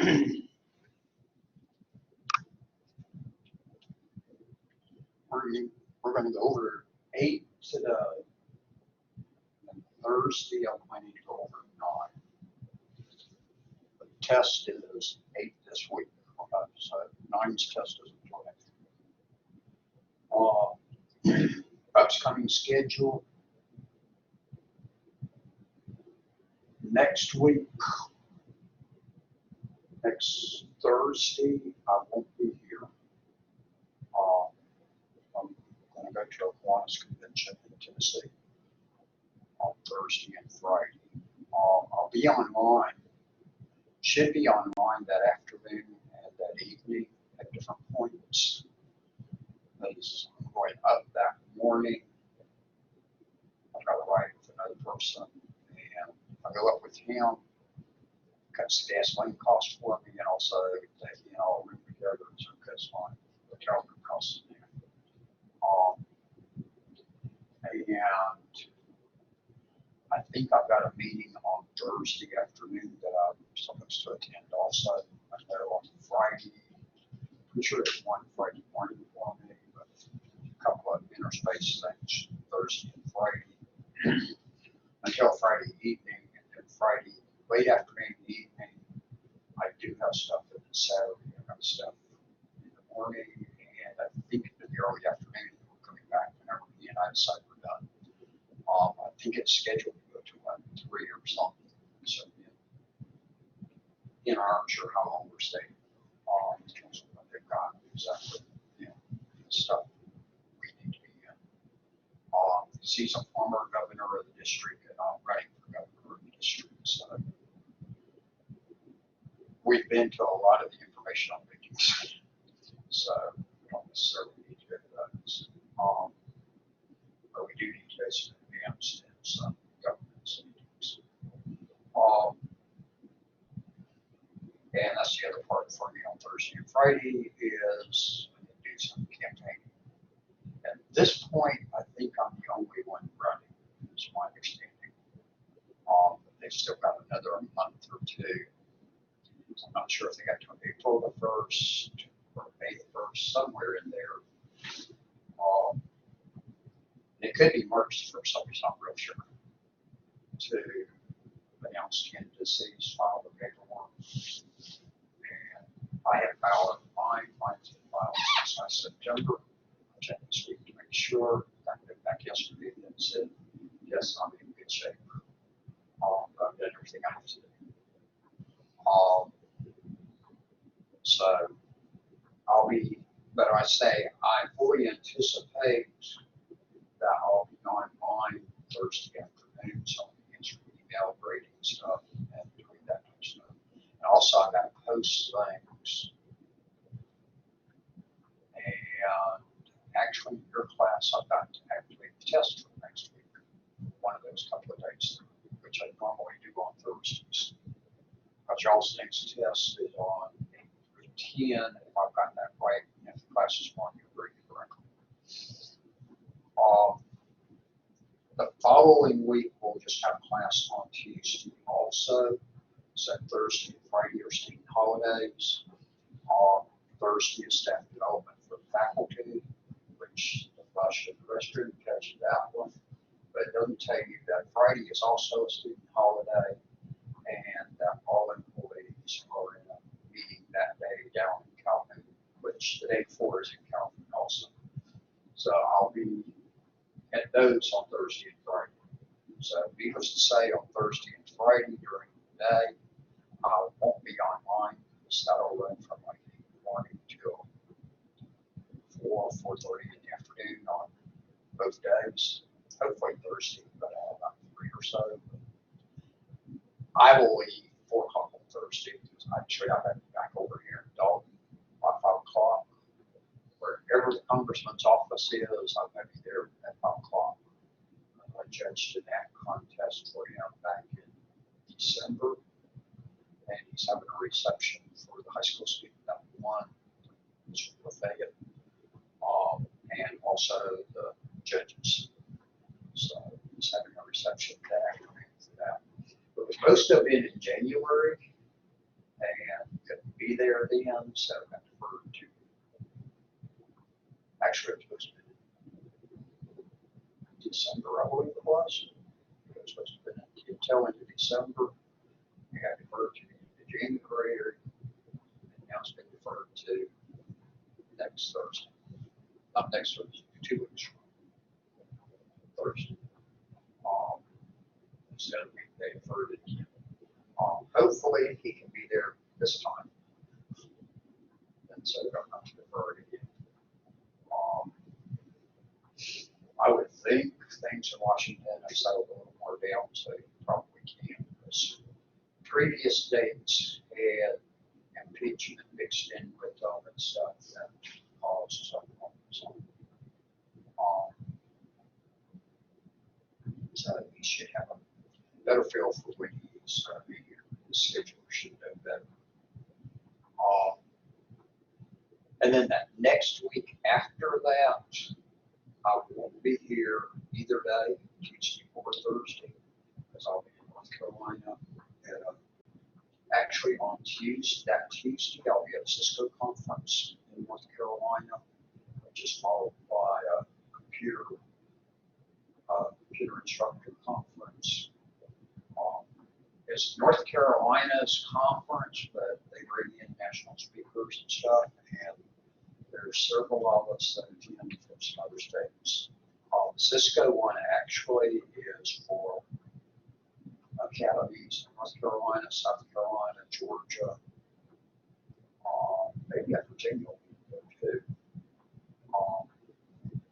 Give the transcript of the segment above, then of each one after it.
We're going to go over 8 today. And Thursday, I'm planning to go over 9. The test is 8 this week. So 9's test is planned. Upcoming schedule. Next week, next Thursday, I won't be here. I'm going to go to a Kiwanis convention in Tennessee on Thursday and Friday. I'll be online, should be online that afternoon and that evening at different points. Because I'm going up that morning. I've got to ride with another person, and I go up with him. Cuts the gasoline cost for me, and also taking all room together, so it cuts my hotel room costs. And I think I've got a meeting on Thursday afternoon that I'm supposed to attend also. I know on Friday, I'm sure there's one Friday morning for me, but a couple of interspace things Thursday and Friday until Friday evening, and then Friday late afternoon, evening, I do have stuff that is Saturday. I have stuff in the morning, and I think in the early afternoon we're coming back whenever the United side we're done. I think it's scheduled to go to 3 or something. So I'm not sure how long we're staying. In terms of what they've got exactly, stuff we need to be in. He's a former governor of the district, and I'm running for governor of the district. So we've been to a lot of the informational meetings, so we don't necessarily need to go to those. But we do need to go to advanced in some government meetings. And that's the other part for me on Thursday and Friday is I need to do some campaigning. At this point, I think I'm the only one running, is my understanding. But they've still got another month or 2. I'm not sure if they got to April the 1st or May the 1st, somewhere in there. It could be March the 1st, I'm just not real sure, to announce candidacies, file the paperwork. And I have filed mine. Mine's been filed since last September. I checked this week to make sure. I went back yesterday and said, yes, I'm in good shape. I've done everything I have to do. So I'll be, but I say I fully anticipate that I'll be online Thursday afternoon, so I'll be answering email, grading stuff, and doing that kind of stuff. And also I got post things. And actually your class, I've got to activate the test for next week. One of those couple of days, which I normally do on Thursdays. But y'all's next test is on 8 through 10, if I've gotten that right, and if the class is on you read correctly. The following week, we'll just have class on Tuesday also. So Thursday and Friday are student holidays. Thursday is staff development for faculty, which the flush and restroom catch that one. But it doesn't tell you that Friday is also a student holiday, and that all employees are in a meeting that day down in Calhoun, which the day before is in Calhoun also. So I'll be at those on Thursday and Friday. So needless to say, on Thursday and Friday during the day, I won't be online. That'll run from like 8 in the morning till 4:30 in the afternoon on both days. Hopefully Thursday, but I'll have about 3 or so. I will leave 4 o'clock on Thursday because actually I have to be back over here in Dalton by 5 o'clock. Wherever the congressman's office is, I'm going to be there at 5 o'clock. I judged an act contest for him back in December, and he's having a reception for the high school student that won, Mr. Lafayette, and also the judges. So he's having a reception that afternoon for that. It was supposed to have been in January, and be there then, so I got deferred to, actually it was supposed to be December, I believe it was. It was supposed to be until into December. I got deferred to January, and now it's been deferred to next Thursday. Not next Thursday, 2 weeks from Thursday. Instead of being they deferred it again. Hopefully he can be there this time. And so we don't have to defer it again. I would think things in Washington have settled a little more down, so you probably can. Because previous dates had impeachment mixed in with all that stuff that caused some problems. So he should have a better feel for when he's going to be here. His schedule should know better. And then that next week after that, I won't be here either day, Tuesday or Thursday, because I'll be in North Carolina. And, actually on Tuesday, I'll be at a Cisco conference in North Carolina, which is followed by a computer instructor conference. It's North Carolina's conference, but they bring in national speakers and stuff, and there's several of us that attend from some other states. The Cisco one actually is for academies in North Carolina, South Carolina, Georgia, maybe Virginia will be there too.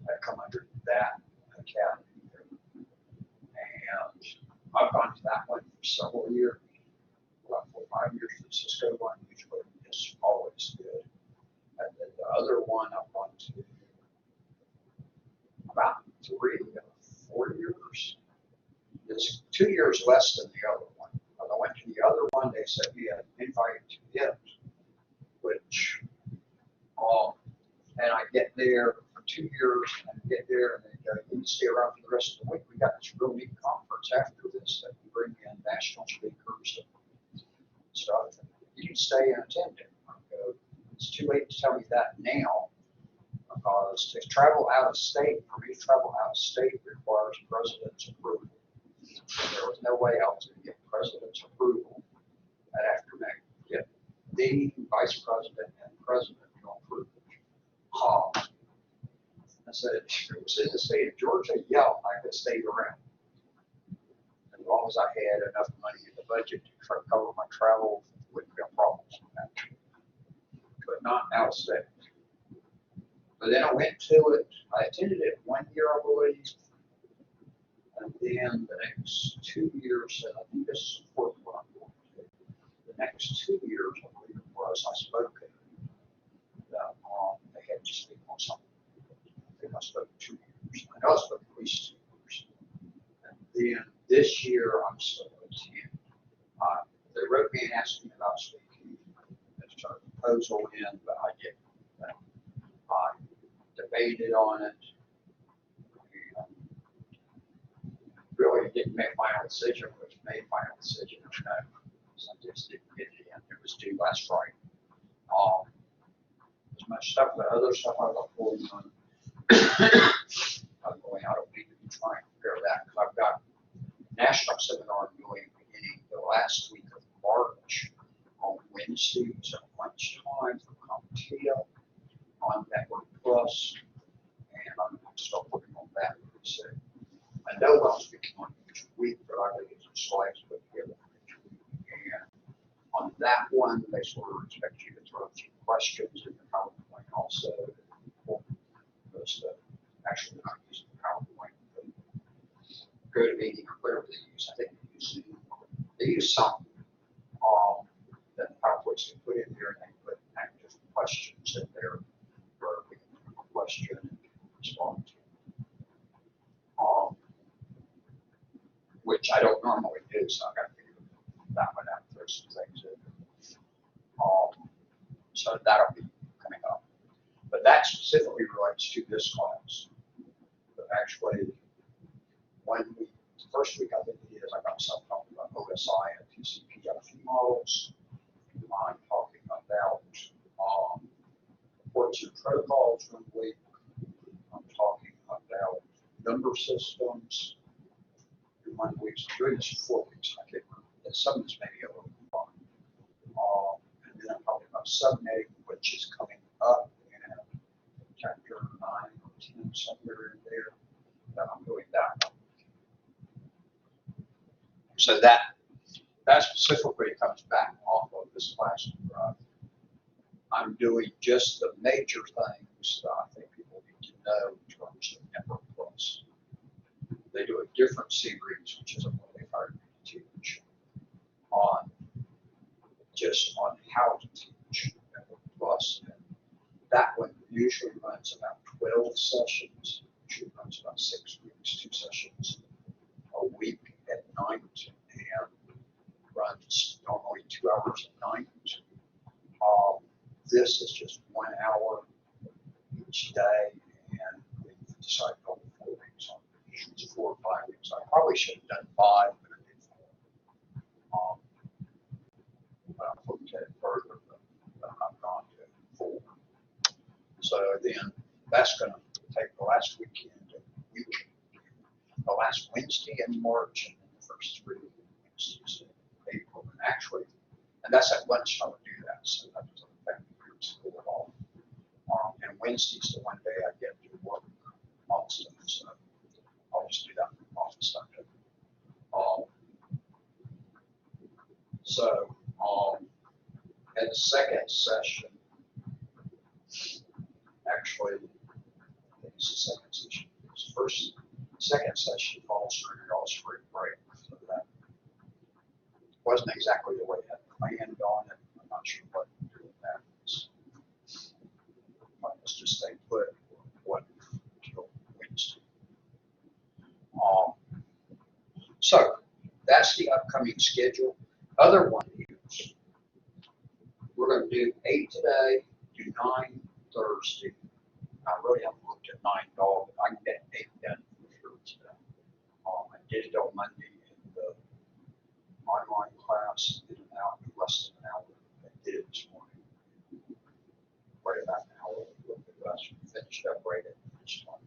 That come under that academy. And I've gone to that one for several years, about 4 or 5 years. The Cisco one usually is always good. And then the other one I've gone to about 3 or 4 years. It's 2 years less than the other one. When I went to the other one, they said we had an invite to it, which, and I get there for 2 years and get there and they go, you need to stay around for the rest of the week. We got this real neat conference after this that we bring in national speakers and stuff. You can stay and attend it. I go, it's too late to tell me that now, because to travel out of state, for me to travel out of state requires president's approval. There was no way I was going to get president's approval. I'd have to get the vice president and president to approve it. I said, if it was in the state of Georgia, yeah, I could stay around. As long as I had enough money in the budget to cover my travel, it wouldn't be a problem. But not out of state. But then I went to it. I attended it 1 year, I believe. And then the next 2 years, and I think this is the fourth one I'm going to. The next 2 years, I believe it was, I spoke at they had to speak on something. I think I spoke 2 years. I know I spoke at least 2 years. And then this year, I'm still attending. They wrote me and asked me about speaking. There's a proposal in, but I didn't. I debated on it. Really didn't make final decision, which made final decision. So I just didn't get it in. It was due last Friday. As much stuff, the other stuff I got going on. I'm going, I don't need to be trying to prepare that because I've got national seminar going beginning the last week of March on Wednesdays at lunchtime from CompTIA on Network Plus, and I'm going to start working on that pretty soon. I know I'm speaking on each week, but I think it's slides put together for each week. And on that one, they sort of expect you to throw a few questions in the PowerPoint also. Because actually not using PowerPoint, but GoToMeeting or whatever they use. I think they use Zoom. They use something that the PowerPoints can put in there, and they put active questions in there where we can put a question and respond to. Which I don't normally do, so I've got to figure that one out, throw some things in. So that'll be coming up. But that specifically relates to this class. But actually, the first week I think it is, I got something talking about OSI and TCP IP models. I'm talking about reports and protocols 1 week. I'm talking about number systems. 1 week, 3 to 4 weeks. I can't remember. And some of this may be a little fun. And then I'm talking about subnetting, which is coming up in chapter 9 or 10, somewhere in there. That I'm doing that one. So that specifically comes back off of this class. I'm doing just the major things that I think people need to know in terms of Network Plus. They do a different series, which is what they hired me to teach, on how to teach Network Plus. And that one usually runs about 12 sessions. Usually runs about 6 weeks, 2 sessions a week at night, and runs normally 2 hours at night. This is just 1 hour each day, and we've decided to go 4 weeks on it. It's 4 or 5 weeks. I probably should have done 5, but I did 4. But I've looked at it further, but I've gone to 4. So then that's going to take the last weekend, the last Wednesday in March, and then the first 3 Wednesdays in April. And actually, and that's at lunchtime to do that, so that doesn't affect me from school at all. And Wednesday's the one day I get to work on stuff, so I'll just do that from office stuff. And the second session, actually, I think it's the second session. It's second session falls during all spring break, so that wasn't exactly the way I had planned on it. I'm not sure what to do with that. Let's just stay put until Wednesday. So that's the upcoming schedule. Other one is we're going to do 8 today, do 9 Thursday. I really haven't looked at 9 at all, but I can get 8 done for sure today. I did it on Monday in the online class, in and out in less than an hour. I did it this morning. Right about an hour, a little bit less. We finished up right at this time.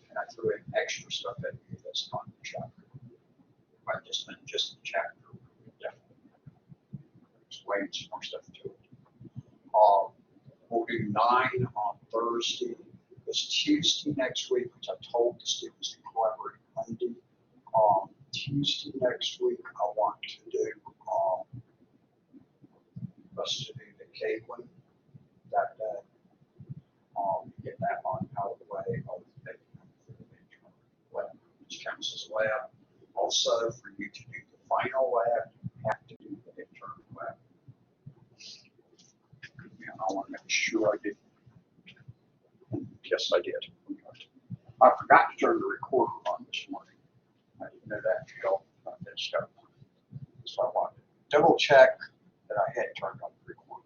And I threw in extra stuff at you that's not in the chapter. I just meant just the chapter. Definitely. There's way some more stuff to it. We'll do 9 on Thursday. It's Tuesday next week, which I told the students to collaborate Monday. Tuesday next week, I want to do us to do the K one that day. Get that on out of the way. Which counts as lab. Also, for you to do the final lab, you have to do the internal lab. And I want to make sure I did. Yes, I did. I forgot to turn the recorder on this morning. I didn't know that until I finished up. So I wanted to double check that I had turned on the recorder,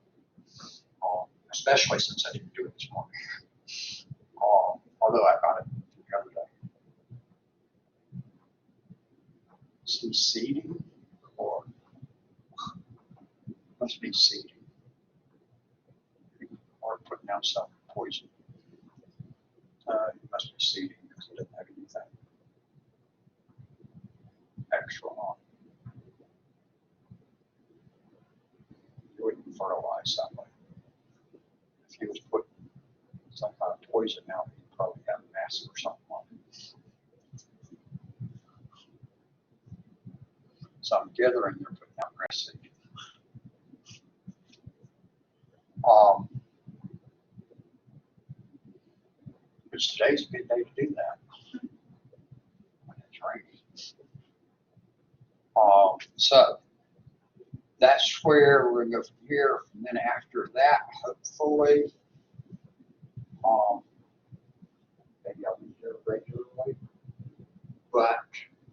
especially since I didn't do it this morning. Although I got it the other day. Some seeding, or must be seeding, or putting out some poison. It must be seeding because it doesn't have anything extra on. You wouldn't fertilize that way. If he was putting some kind of poison out, he'd probably have acid or something on it. So I'm gathering they're putting out grass seed. Because today's a good day to do that. When it's raining. So that's where we're going to go from here. And then after that, hopefully, maybe I'll be here regularly. But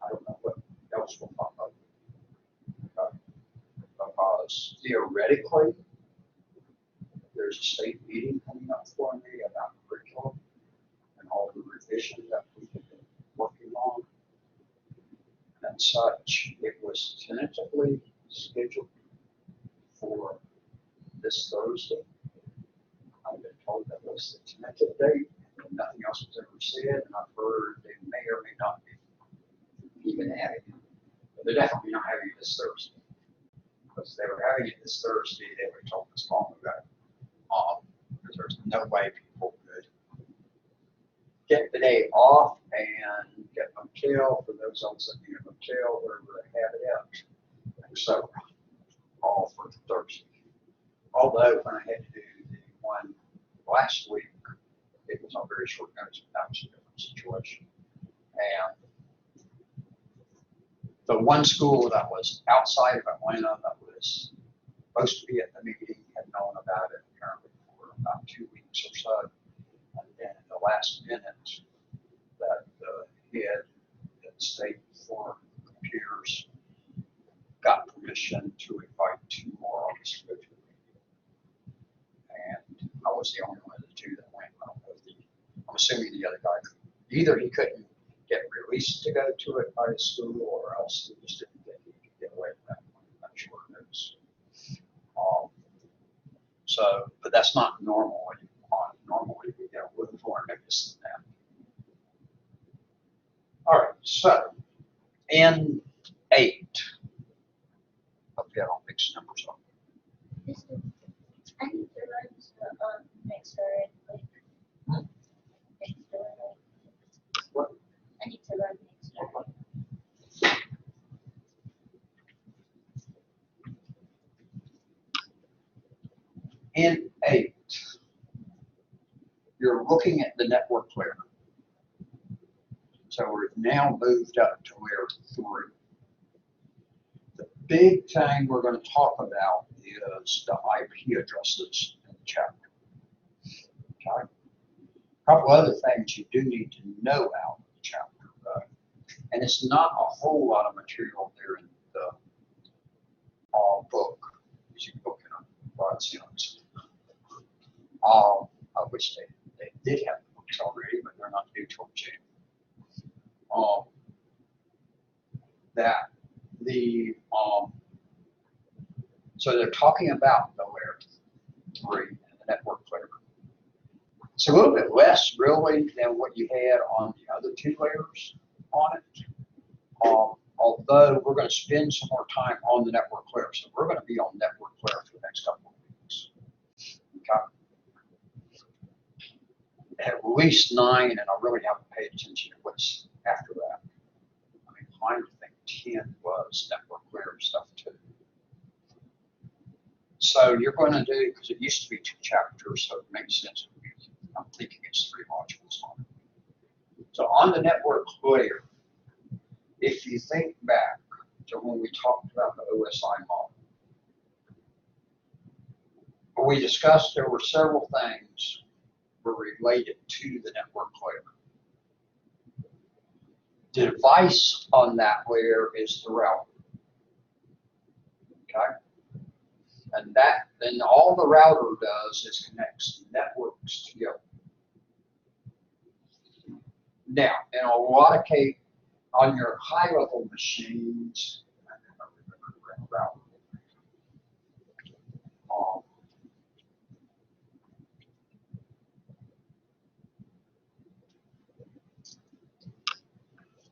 I don't know what else will pop up. Because theoretically, there's a state meeting coming up for me about curriculum and all the revisions that we have been working on and such. It was tentatively scheduled for this Thursday. I was the tentative date, and nothing else was ever said, and I've heard they may or may not be even having it. But they're definitely not having it this Thursday. Because if they were having it this Thursday, they would have told us long ago. Because there's no way people could get the day off and get a motel for those on sitting in a motel, wherever they have it at, and so all for Thursday. Although when I had to do the one last week, it was on very short notice, but that was a different situation. And the one school that was outside of Atlanta that was supposed to be at the meeting had known about it apparently for about 2 weeks or so. And then in the last minute, that the head at State for Computers got permission to invite 2 more of us to go to the meeting. And I was the only one of the 2 that went. I don't know if I'm assuming the other guy, either he couldn't get released to go to it by his school, or else he just didn't think he could get away with that one. I'm not sure it is. But that's not normal. Normally we get a little more notice than that. All right, so N8. Hope you don't mix numbers up. I need to run to next door. Next door. What? I need to run next door. N8. You're looking at the network layer. So we've now moved up to layer 3. The big thing we're going to talk about is the IP addresses in the chapter. Okay. A couple other things you do need to know out of the chapter, though. And it's not a whole lot of material there in the book, as you can look at broad sense. I wish they did have the books already, but they're not due till June. So they're talking about the layer 3 and the network layer. It's a little bit less really than what you had on the other 2 layers on it. Although we're going to spend some more time on the network layer, so we're going to be on network layer for the next couple of weeks. Okay. At least 9, and I really haven't paid attention to what's after that. I mean, I think 10 was network layer stuff too. So you're going to do, because it used to be 2 chapters, so it makes sense. I'm thinking it's 3 modules on it. So on the network layer, if you think back to when we talked about the OSI model, we discussed there were several things were related to the network layer. The device on that layer is the router. Okay? And then all the router does is connects networks together. Now, in a lot of cases, on your high-level machines, I don't remember the router.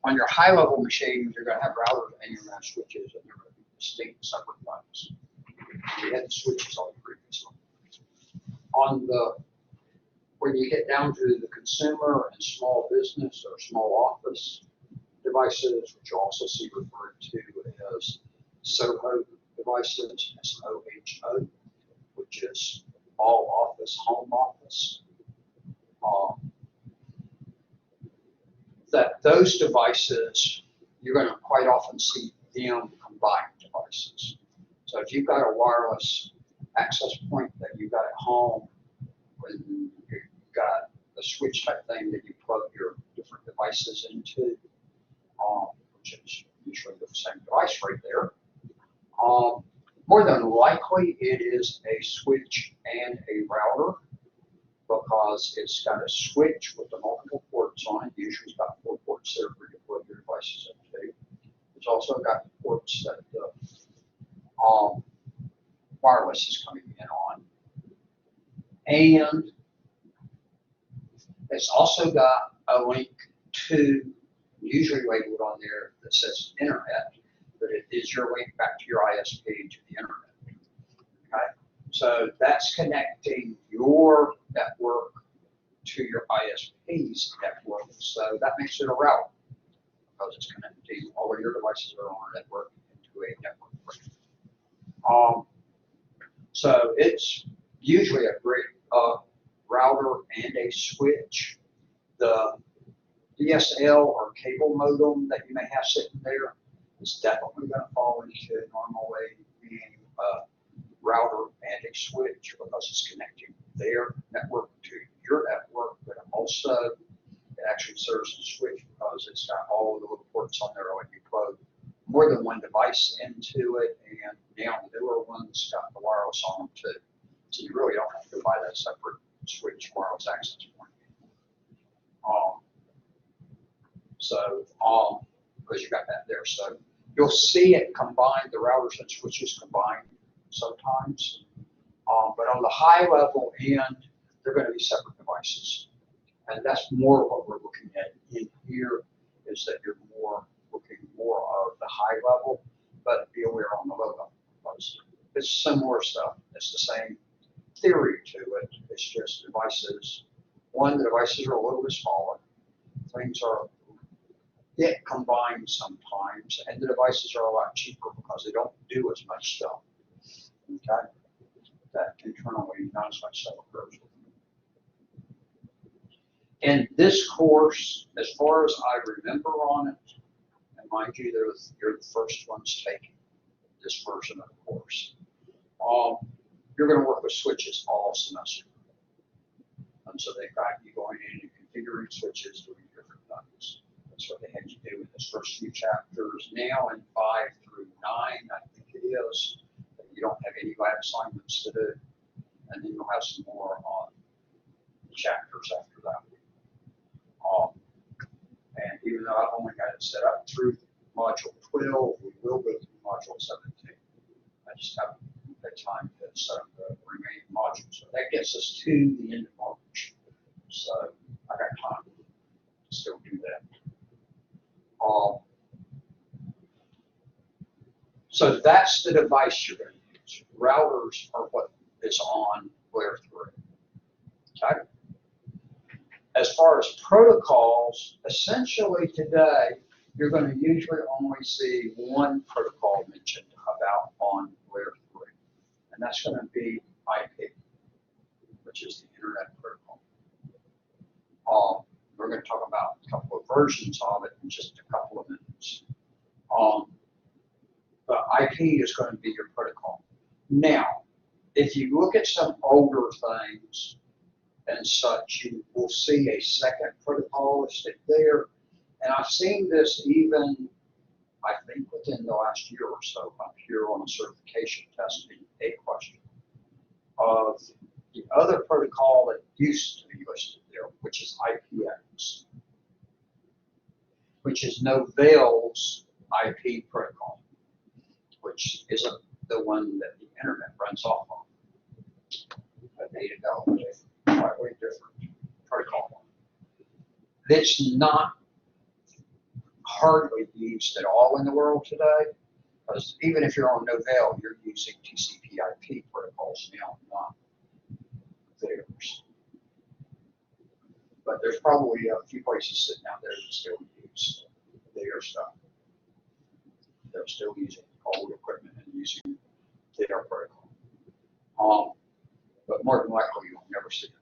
On your high-level machines, you're going to have routers and you're going to have switches, and they're going to be distinct, separate things. We had the switches on the previous one. When you get down to the consumer and small business or small office devices, which you also see referred to as SOHO devices, SOHO, which is all office, home office. That those devices, you're going to quite often see them combined devices. So if you've got a wireless access point that you've got at home, when you've got a switch type thing that you plug your different devices into, which is usually the same device right there, more than likely it is a switch and a router, because it's got a switch with the multiple ports on it. Usually it's got 4 ports there for you to plug your devices into. It's also got the ports that the wireless is coming in on. And It's also got a link to, usually labeled on there that says internet, but it is your link back to your ISP to the internet. Okay, so that's connecting your network to your ISP's network. So that makes it a router because it's connecting all of your devices that are on a network into a network. So it's usually a great router and a switch. The DSL or cable modem that you may have sitting there is definitely going to fall into normally being a router and a switch because it's connecting their network to your network, but also it actually serves as a switch because it's got all of the little ports on there when you plug more than one device into it, and now the newer ones got the wireless on them too. So you really don't have to buy that separate switch wireless access point. Because you got that there. So you'll see it combined, the routers and switches combined sometimes. But on the high level end, they're going to be separate devices. And that's more what we're looking at in here, is that you're looking more of the high level, but be aware on the low level. Because it's similar stuff. It's the same theory to it. It's just devices. One, the devices are a little bit smaller. Things are get combined sometimes, and the devices are a lot cheaper because they don't do as much stuff. Okay, that internally not as much stuff occurs. In this course, as far as I remember on it, and mind you, you're the first ones taking this version of the course. You're going to work with switches all semester, and so they've got you going in and configuring switches, doing different things. That's what they had you do in this first few chapters. Now in 5 through 9, I think it is, you don't have any lab assignments to do, and then you'll have some more on chapters after that. And even though I've only got it set up through module 12, we will go through module 17. I just haven't had time to set up the remaining modules. So that gets us to the end of March. So I got time to still do that. So that's the device you're going to use. Routers are what is on layer 3. Okay? As far as protocols, essentially today, you're going to usually only see one protocol mentioned about on layer 3. And that's going to be IP, which is the Internet Protocol. We're going to talk about a couple of versions of it in just a couple of minutes. But IP is going to be your protocol. Now, if you look at some older things and such, you will see a second protocol listed there. And I've seen this even, I think, within the last year or so up here on a certification testing a question of the other protocol that used to be listed there, which is IPX, which is Novell's IP protocol, which isn't the one that the internet runs off of. But they developed a slightly different protocol. It's not hardly used at all in the world today, because even if you're on Novell, you're using TCP/IP protocols now, not theirs. But there's probably a few places sitting out there that still use their stuff. They're still using old equipment and using their protocol. But more than likely, you'll never see it.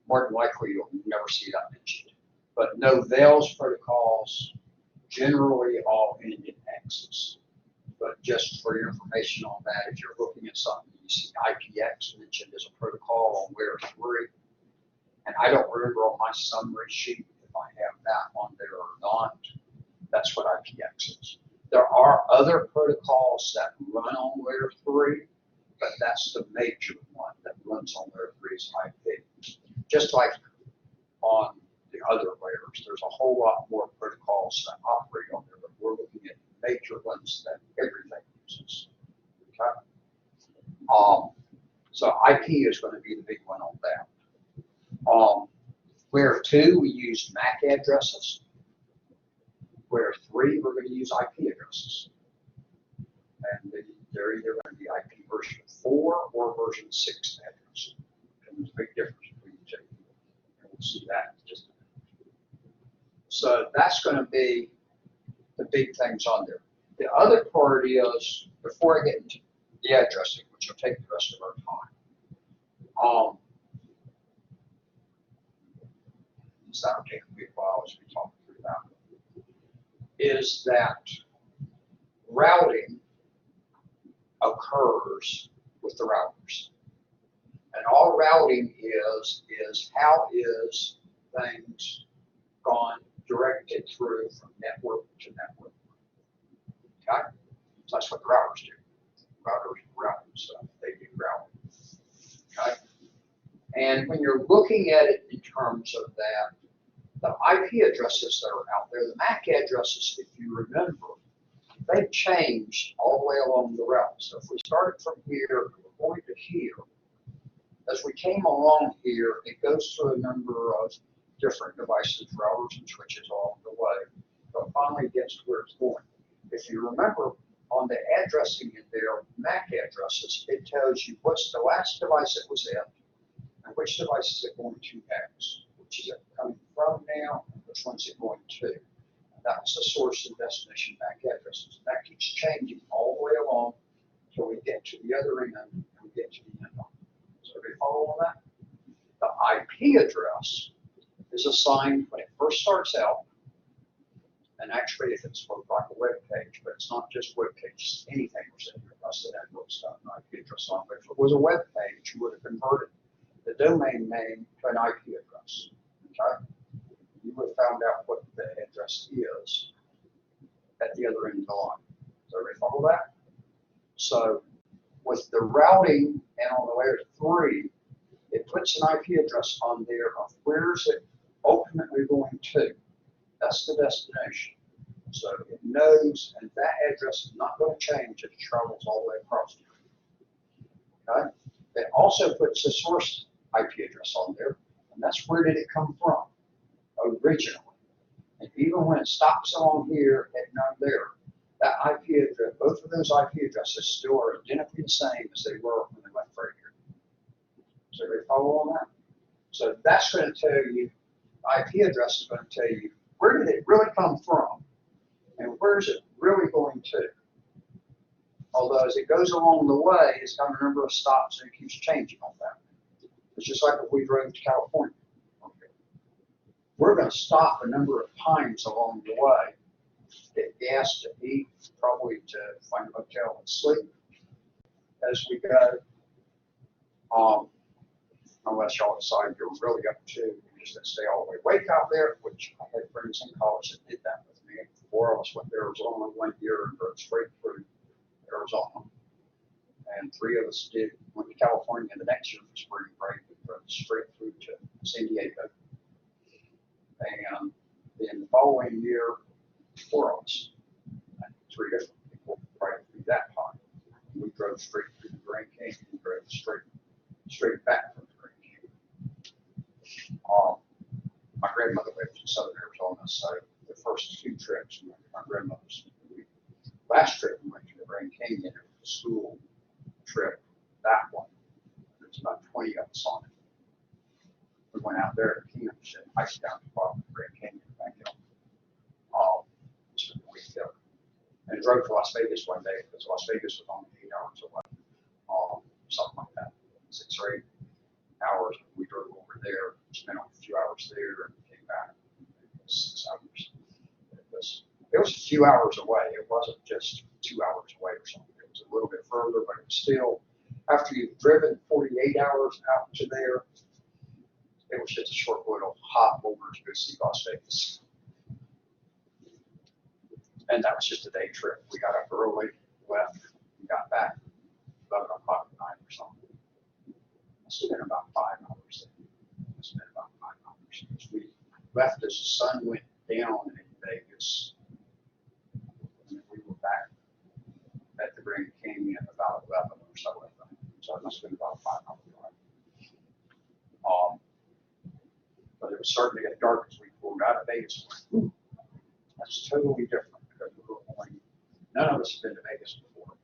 More than likely, you'll never see that mentioned. But Novell's protocols generally all end in X's. But just for your information on that, if you're looking at something, you see IPX mentioned as a protocol on layer 3. And I don't remember on my summary sheet if I have that on there or not. That's what IPX is. There are other protocols that run on layer 3, but that's the major one that runs on layer 3 is IP. Just like on the other layers, there's a whole lot more protocols that operate on there, but we're looking at major ones that everything uses. Okay? So IP is going to be the big one on that. Where 2, we used MAC addresses. Where 3, we're going to use IP addresses. And they're either going to be IP version 4 or version 6 address. And there's a big difference between the two. And we'll see that in just a minute. So that's going to be the big things on there. The other part is, before I get into the addressing, which will take the rest of our time, so that'll take a big while as we talk through that, is that routing occurs with the routers. And all routing is how is things gone directed through from network to network. Okay? So that's what the routers do. Routers route stuff. They do routing. Okay? And when you're looking at it in terms of that, the IP addresses that are out there, the MAC addresses, if you remember, they've changed all the way along the route. So if we started from here and we're going to here, as we came along here, it goes through a number of different devices, routers and switches along the way, but finally gets to where it's going. If you remember on the addressing in there, MAC addresses, it tells you what's the last device it was at and which device is it going to next, which is it coming from now, and which one's it going to. And that's the source and destination MAC addresses. And that keeps changing all the way along until we get to the other end and we get to the end of it. So everybody follow on that? The IP address is assigned when it first starts out. And actually, if it's looked like a web page, but it's not just web pages, anything we're saying here, that's the network stuff, an IP address on. But if it was a web page, you would have converted the domain name to an IP address. Okay? You would have found out what the address is at the other end of the line. Does everybody follow that? So with the routing and on the layer 3, it puts an IP address on there of where's it ultimately going to. That's the destination. So it knows, and that address is not going to change if it travels all the way across here. Okay? It also puts the source IP address on there, and that's where did it come from originally. And even when it stops along here and not there, that IP address, both of those IP addresses still are identically the same as they were when they left right here. So they follow on that? So that's going to tell you, IP address is going to tell you where did it really come from and where is it really going to. Although as it goes along the way, it's got a number of stops and it keeps changing on that. It's just like if we drove to California. Okay. We're going to stop a number of times along the way, get gas to eat, probably to find a hotel and sleep as we go. Unless y'all decide you're really up to, you're just going to stay all the way awake out there, which I had friends in college that did that with me. 4 of us went to Arizona 1 year and drove straight through Arizona. And 3 of us went to California the next year for spring break and drove straight through to San Diego. And then the following year, 4 of us, and 3 different people right through that time. We drove straight through the Grand Canyon and drove straight back from the Grand Canyon. My grandmother lived in southern Arizona, so the first 2 trips we went to my grandmother's. Last trip we went to the Grand Canyon, it was a school trip, that one. There's about 20 of us on it. We went out there to camp and hiked down to the bottom of the Grand Canyon back in. Spent the week there. And drove to Las Vegas one day because Las Vegas was only 8 hours away. Something like that. 6 or 8 hours. We drove over there, spent a few hours there, and came back. It was 6 hours. It was a few hours away. It wasn't just 2 hours away or something. It was a little bit further, but it was still, after you've driven 48 hours out to there, it was just a short little hop over to go see Las Vegas. And that was just a day trip. We got up early, left, and got back 11 o'clock at night or something. Must have been about 5 hours. Must have been about 5 hours. We left as the sun went down in Vegas. And then we were back at the Grand Canyon at about 11 or so. So it must have been about 5 hours. But it was starting to get dark as we pulled out of Vegas. Ooh, that's totally different because we were going, none of us had been to Vegas before.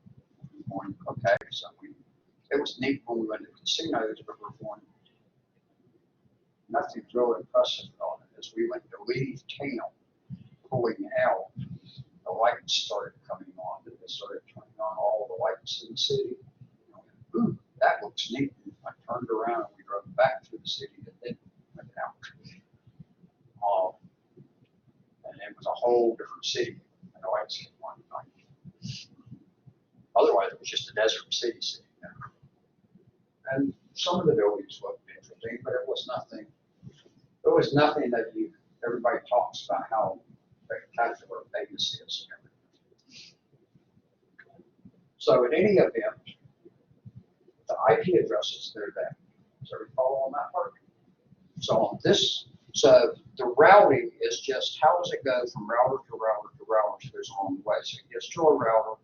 We were going, okay, so it was neat when we went to casinos, but we were going, nothing's really impressive on it. As we went to leave town, pulling out, the lights started coming on. They started turning on all the lights in the city. Ooh, that looks neat. I turned around and we drove back through the city and then went out. And it was a whole different city and the lights came on at night. Otherwise, it was just a desert city sitting there. And some of the buildings looked interesting, but it was nothing. There was nothing that everybody talks about how spectacular Vegas is and everything. So in any event, the IP addresses, they're there. So we follow on that part. So on this, so the routing is just how does it go from router to router to router? So there's a long way. So it gets to a router,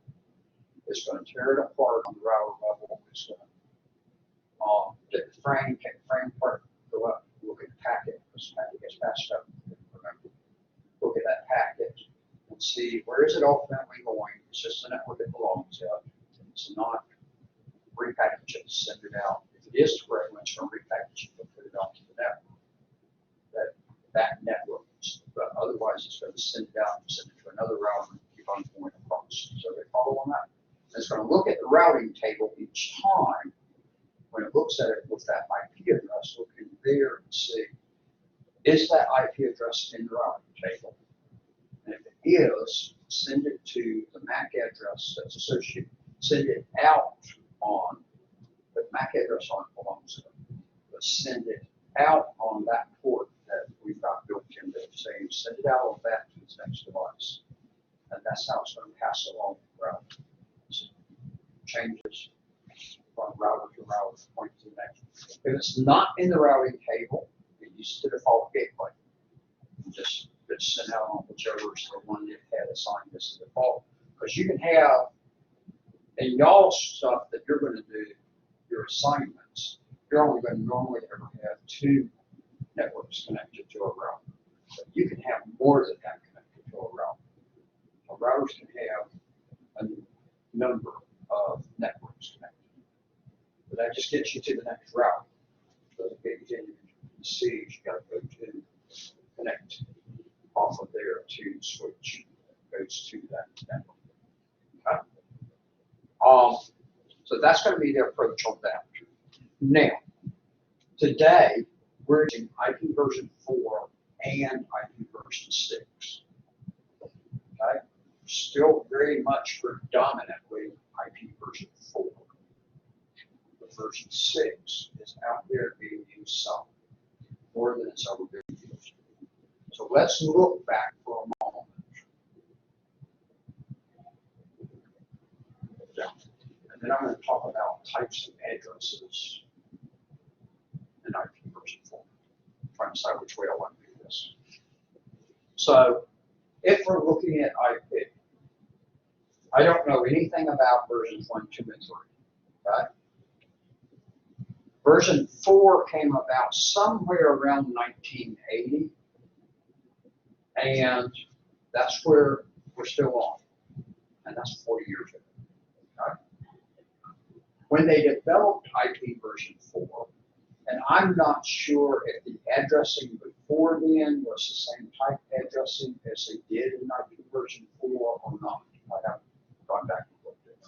it's going to tear it apart on the router level. It's going to get the frame, take the frame apart, go up, look at the packet. This packet gets passed up. Remember, look at that packet and see where is it ultimately going. It's just the network it belongs to. It's not repackage it, send it out. If it is correct, it's going to repackage it and put it onto the network. That network. But otherwise, it's going to send it out and send it to another router and keep on going across. So they follow on that. It's going to look at the routing table each time. When it looks at it with that IP address, look in there and see, is that IP address in the routing table? And if it is, send it to the MAC address that's associated. Send it out on the MAC address on it belongs to them. But send it out on that port that we've got built in there, saying send it out on that to its next device. And that's how it's going to pass along the route. So changes from router to router, point to the next. If it's not in the routing table, it uses the default gateway. Just send out on whichever is the one that had assigned as the default. Because you can have, in y'all stuff that you're going to do, your assignments, you're only going to normally ever have 2 networks connected to a router. But you can have more than that connected to a router. So routers can have a number of networks connected. But that just gets you to the next route. Doesn't get you to any Cs. You got to go to connect off of there to switch. It goes to that network. Okay? So that's going to be the approach on that. Now, today, we're using IP version 4 and IP version 6. Okay? Still very much predominantly IP version 4. But version 6 is out there being used some, more than it's ever been used. So let's look back for a moment. And then I'm going to talk about types of addresses in IP version 4. I'm trying to decide which way I want to do this. So if we're looking at IP, I don't know anything about versions 1, 2, and 3. Okay? Version 4 came about somewhere around 1980, and that's where we're still on, and that's 40 years ago. Okay? When they developed IP version 4, and I'm not sure if the addressing before then was the same type addressing as they did in IP version 4 or not. I haven't gone back and looked at it.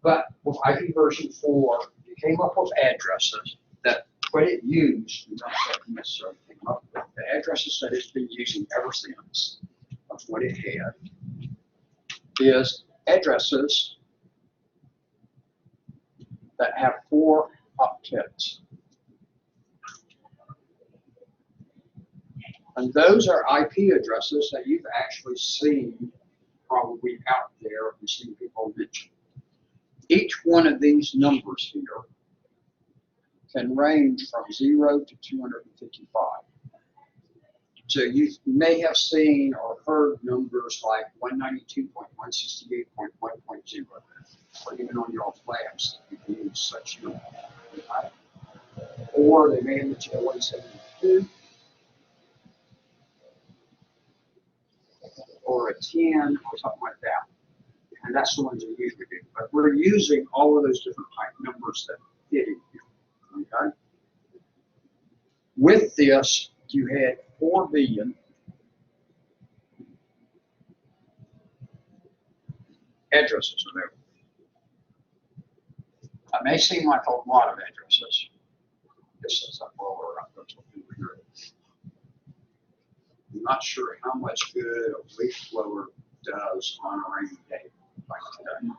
But with IP version 4, it came up with addresses that what it used, not that it necessarily came up with, the addresses that it's been using ever since, of what it had, is addresses that have 4 octets. And those are IP addresses that you've actually seen probably out there and seen people mention. Each one of these numbers here can range from 0 to 255. So you may have seen or heard numbers like 192.168.1.0, or even on your labs, you can use such numbers. Right? or they may have moved to 172, or a 10, or something like that. And that's the ones we usually do. But we're using all of those different type numbers that fit in here. Okay? With this, you had 4 billion addresses available. That may seem like a lot of addresses. This is up lower. I'm not sure how much good a leaf blower does on a rainy day like today.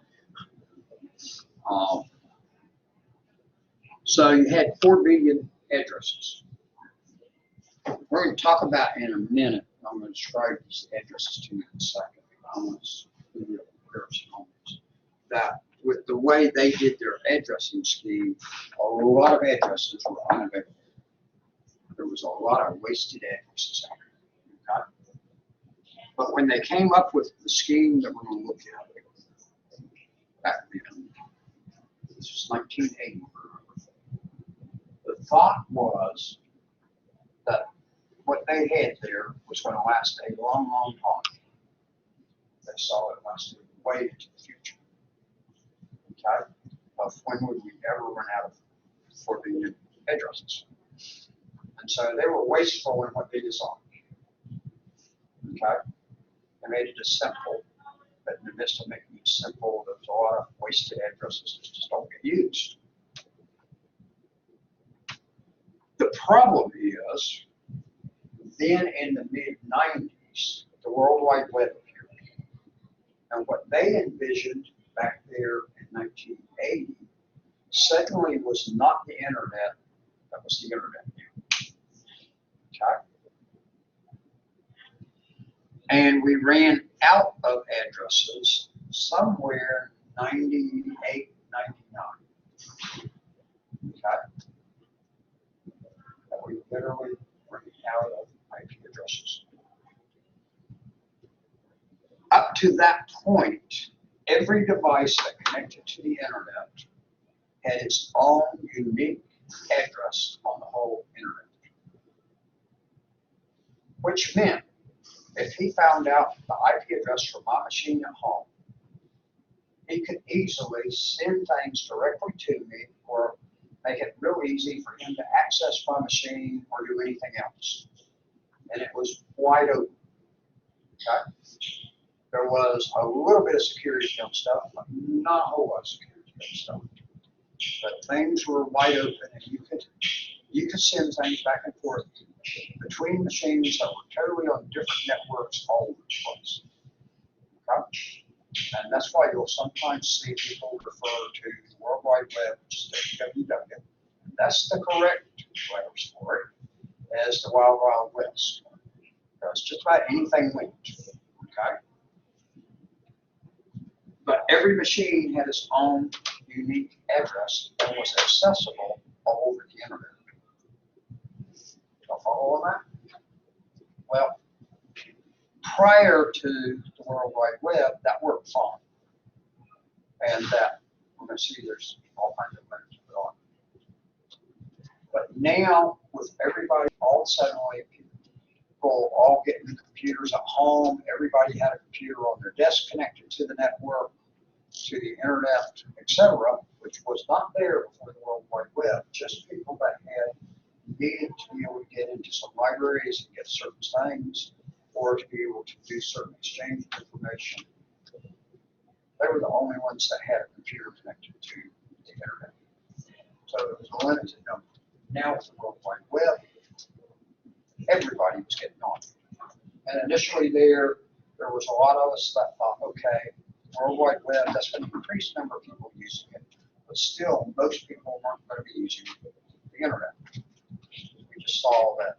So you had 4 billion addresses. We're going to talk about in a minute. I'm going to describe these addresses to you in a second. I'm going to do a comparison on this. That with the way they did their addressing scheme, a lot of addresses were unavailable. There was a lot of wasted addresses out there. Okay? But when they came up with the scheme that we're going to look at, back then, this was 1980. The thought was that what they had there was going to last a long, long time. They saw it lasted way into the future. Okay? Of when would we ever run out of 4 billion addresses? And so they were wasteful in what they designed. Okay? They made it as simple, but in the midst of making it simple, there was a lot of wasted addresses that just don't get used. The problem is, then in the mid-90s, the World Wide Web appeared. And what they envisioned back there in 1980 suddenly was not the internet, that was the internet. Okay? And we ran out of addresses somewhere 98, 99. Okay? And we literally ran out of IP addresses. Up to that point, every device that connected to the internet had its own unique address on the whole internet. Which meant, if he found out the IP address for my machine at home, he could easily send things directly to me or make it real easy for him to access my machine or do anything else. And it was wide open. Okay? There was a little bit of security film stuff, but not a whole lot of security film stuff. But things were wide open, and you could send things back and forth between machines that were totally on different networks all over the place. Okay? And that's why you'll sometimes see people refer to the World Wide Web, which is www. That's the correct letters for it, as the Wild Wild West. Because just about anything linked. Okay? But every machine had its own unique address and was accessible all over the internet. Y'all follow on that? Well, prior to the World Wide Web, that worked fine. And that, we're going to see there's all kinds of things to put on. But now, with everybody, all suddenly, people all getting computers at home, everybody had a computer on their desk connected to the network, to the internet, etc., which was not there before the World Wide Web, just people that had needed to be able to get into some libraries and get certain things, or to be able to do certain exchange of information. They were the only ones that had a computer connected to the internet. So it was a limited number. Now with the World Wide Web, everybody was getting on. And initially there was a lot of us that thought, okay, World Wide Web, that's going to increase the number of people using it. But still, most people weren't going to be using the internet. We just saw that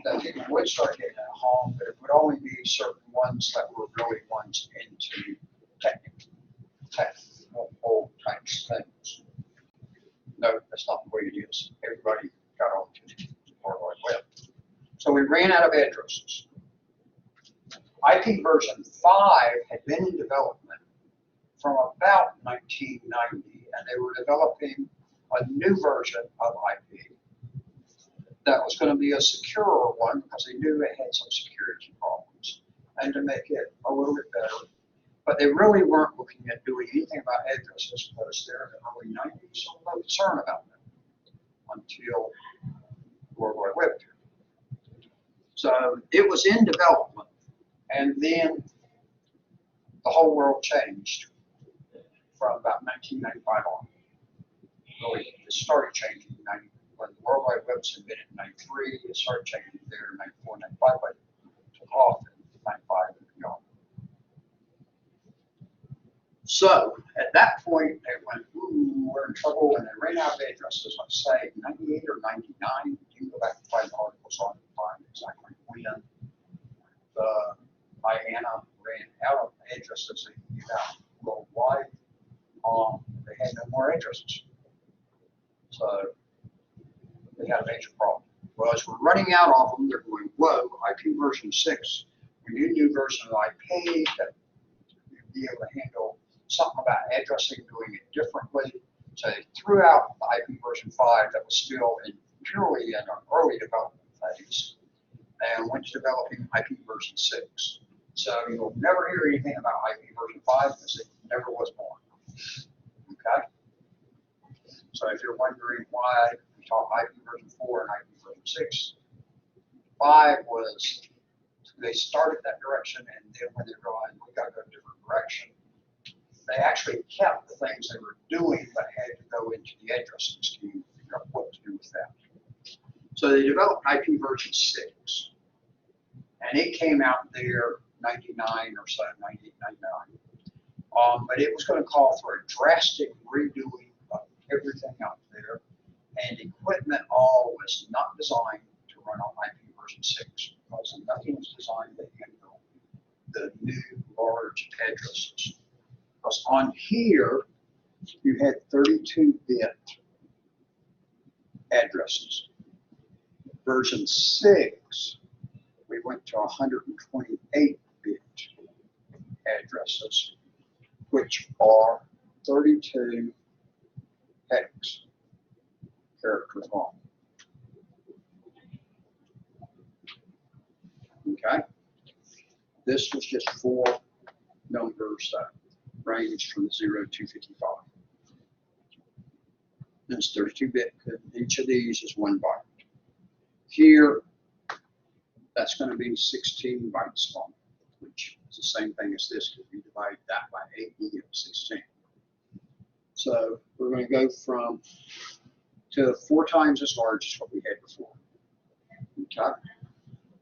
that people would start getting at home, but it would only be certain ones that were really ones into technical types of things. No, that's not the way it is. Everybody got on to the World Wide Web. So we ran out of addresses. IP version 5 had been in development from about 1990 and they were developing a new version of IP that was going to be a securer one because they knew it had some security problems, and to make it a little bit better. But they really weren't looking at doing anything about addresses because they're in the early 90s, so no concern about them until World Wide Web. So it was in development, and then the whole world changed from about 1995 on. Really, it started changing in 90, when the World Wide Web was invented in 93, it started changing there in 94, 95, but it took off in 95 and beyond. So at that point, they went, ooh, we're in trouble, and they ran out of addresses, let's say 98 or 99. You can go back and find articles on it, find exactly when the IANA ran out of addresses they could give out worldwide. They had no more addresses. So they had a major problem. Well, as we're running out of them, they're going, whoa, IP version 6, we need a new version of IP that would be able to handle something about addressing, doing it differently. So they threw out the IP version 5 that was still purely in an early development phase and went to developing IP version 6. So you'll never hear anything about IP version 5 because it never was born. Okay? So if you're wondering why we talk IP version 4 and IP version 6, 5 was, they started that direction, and then when they realized we got to go a different direction, they actually kept the things they were doing, but had to go into the addressing scheme to figure out what to do with that. So they developed IP version 6, and it came out there 99 or so, 98, 99. But it was going to call for a drastic redoing of everything out there, and equipment all was not designed to run on IP version 6 because nothing was designed to handle the new large addresses. Because on here, you had 32-bit addresses. Version 6, we went to 128-bit addresses, which are 32 hex characters long. Okay? This was just 4 numbers that ranged from 0 to 55. It's 32-bit. Each of these is 1 byte. Here, that's going to be 16 bytes long, which is the same thing as this because we divide that by 8, you get 16. So we're going to go from to 4 times as large as what we had before. Okay?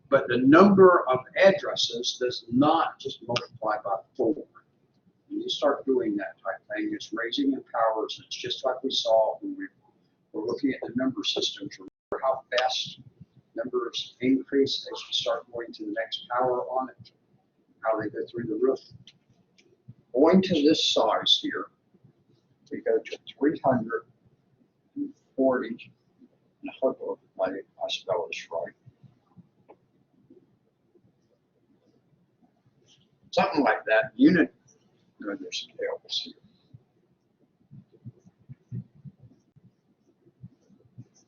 But the number of addresses does not just multiply by 4. When you start doing that type of thing, it's raising in powers. It's just like we saw when we were looking at the number systems. Remember how fast numbers increase as you start going to the next power on it, how they go through the roof. Going to this size here, we go to 340, and I hope I spell this right. Something like that, unit. No, there's some tables here.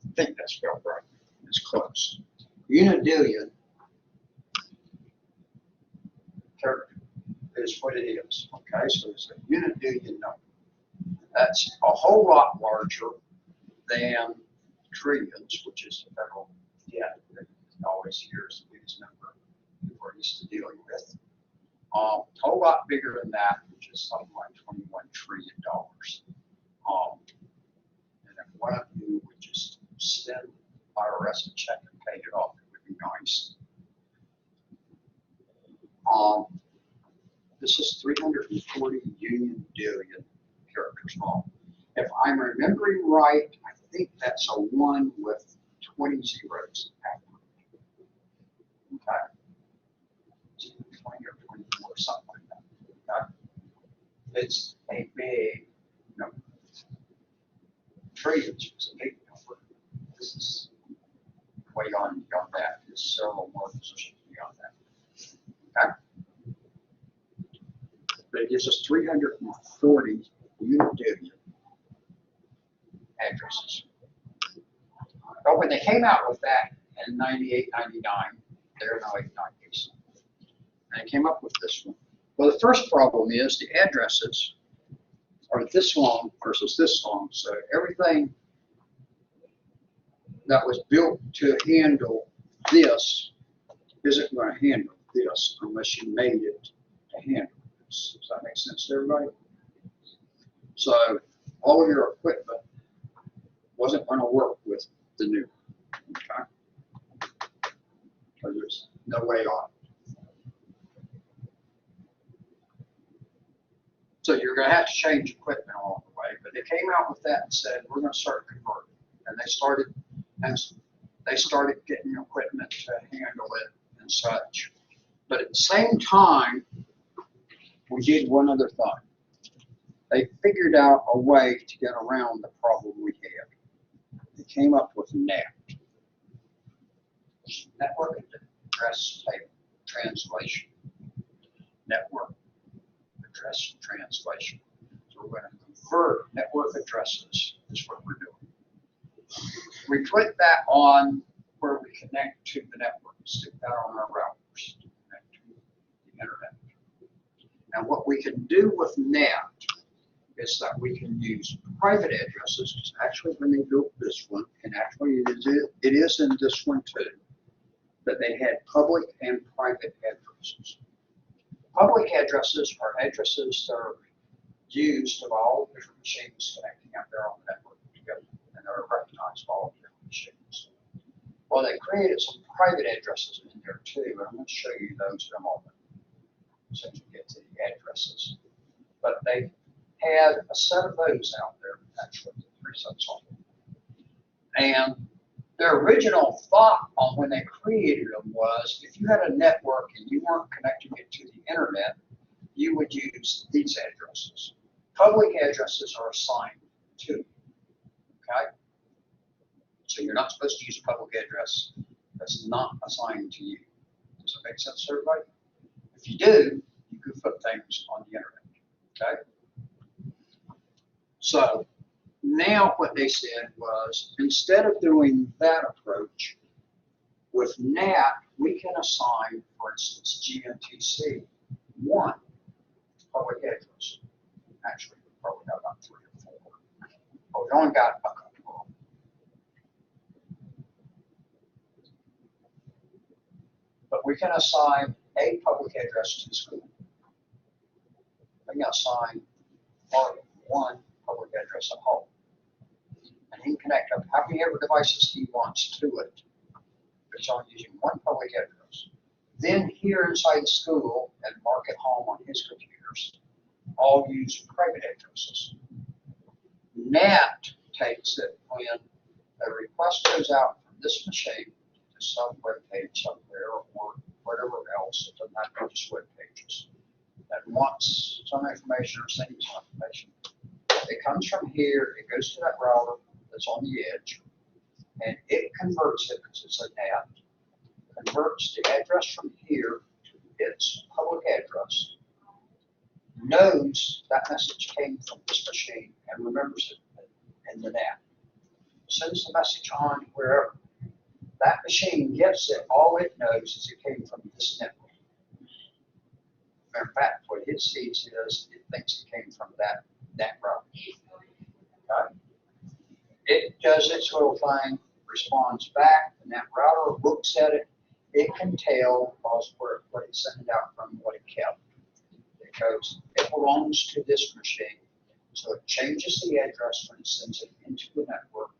I think that's spelled right. It's close. Unidillion character is what it is. Okay, so it's a unidillion number. That's a whole lot larger than trillions, which is the federal debt that always hears the biggest number we're used to dealing with. A whole lot bigger than that, which is something like $21 trillion. And if one of you would just send IRS a check and pay it off, it would be nice. This is 340 unidillion characters long. If I'm remembering right, I think that's a 1 with 20 zeros after it. Okay. 20 or 24 or something like that. Okay? It's a big number. Trillions is a big number. This is way on beyond that. There's several more positions beyond that. Okay? But it gives us 340 unidillion they came out with that in 98, 99, they're now 890s. And they came up with this one. Well, the first problem is the addresses are this long versus this long. So everything that was built to handle this isn't going to handle this unless you made it to handle this. Does that make sense to everybody? So all of your equipment wasn't going to work with the new one, okay? So there's no way on it. So you're going to have to change equipment along the way, but they came out with that and said, we're going to start converting. And they started getting equipment to handle it and such. But at the same time, we did one other thing. They figured out a way to get around the problem we had. They came up with NAT, Network Address Table Translation. Network Address Translation. So we're going to convert network addresses, is what we're doing. We put that on where we connect to the network, stick that on our routers to connect to the internet. Now what we can do with NAT is that we can use private addresses, because actually when they built this one, and actually it is in this one too, that they had public and private addresses. Public addresses are addresses that are used of all different machines connecting out there on the network together, and they're recognized by all different machines. Well, they created some private addresses in there too, and I'm going to show you those in a moment, so you get to the addresses. But they had a set of those out there, actually, 3 sets of them. And their original thought on when they created them was, if you had a network and you weren't connecting it to the internet, you would use these addresses. Public addresses are assigned to you, okay? So you're not supposed to use a public address that's not assigned to you. Does that make sense to everybody? If you do, you can put things on the internet, okay? So now what they said was, instead of doing that approach, with NAT, we can assign, for instance, GNTC 1 public address. Actually, we probably got about 3 or 4. But we only got a couple of them. But we can assign a public address to the school. We can assign one public address at home. And he can connect up how many ever devices he wants to it. But it's only using one public address. Then here inside the school and Mark at home on his computers, all use private addresses. NAT takes it when a request goes out from this machine to some web page somewhere or whatever else, it doesn't have to be just web pages, that wants some information or sending some information. It comes from here, it goes to that router that's on the edge, and it converts it, because it's a NAT, converts the address from here to its public address, knows that message came from this machine and remembers it in the NAT. Sends the message on to wherever. That machine gets it, all it knows is it came from this network. In fact, what it sees is it thinks it came from that router. Okay? It does its little thing, responds back, and that router looks at it. It can tell because what it sent out from what it kept. It goes, it belongs to this machine. So it changes the address when it sends it into the network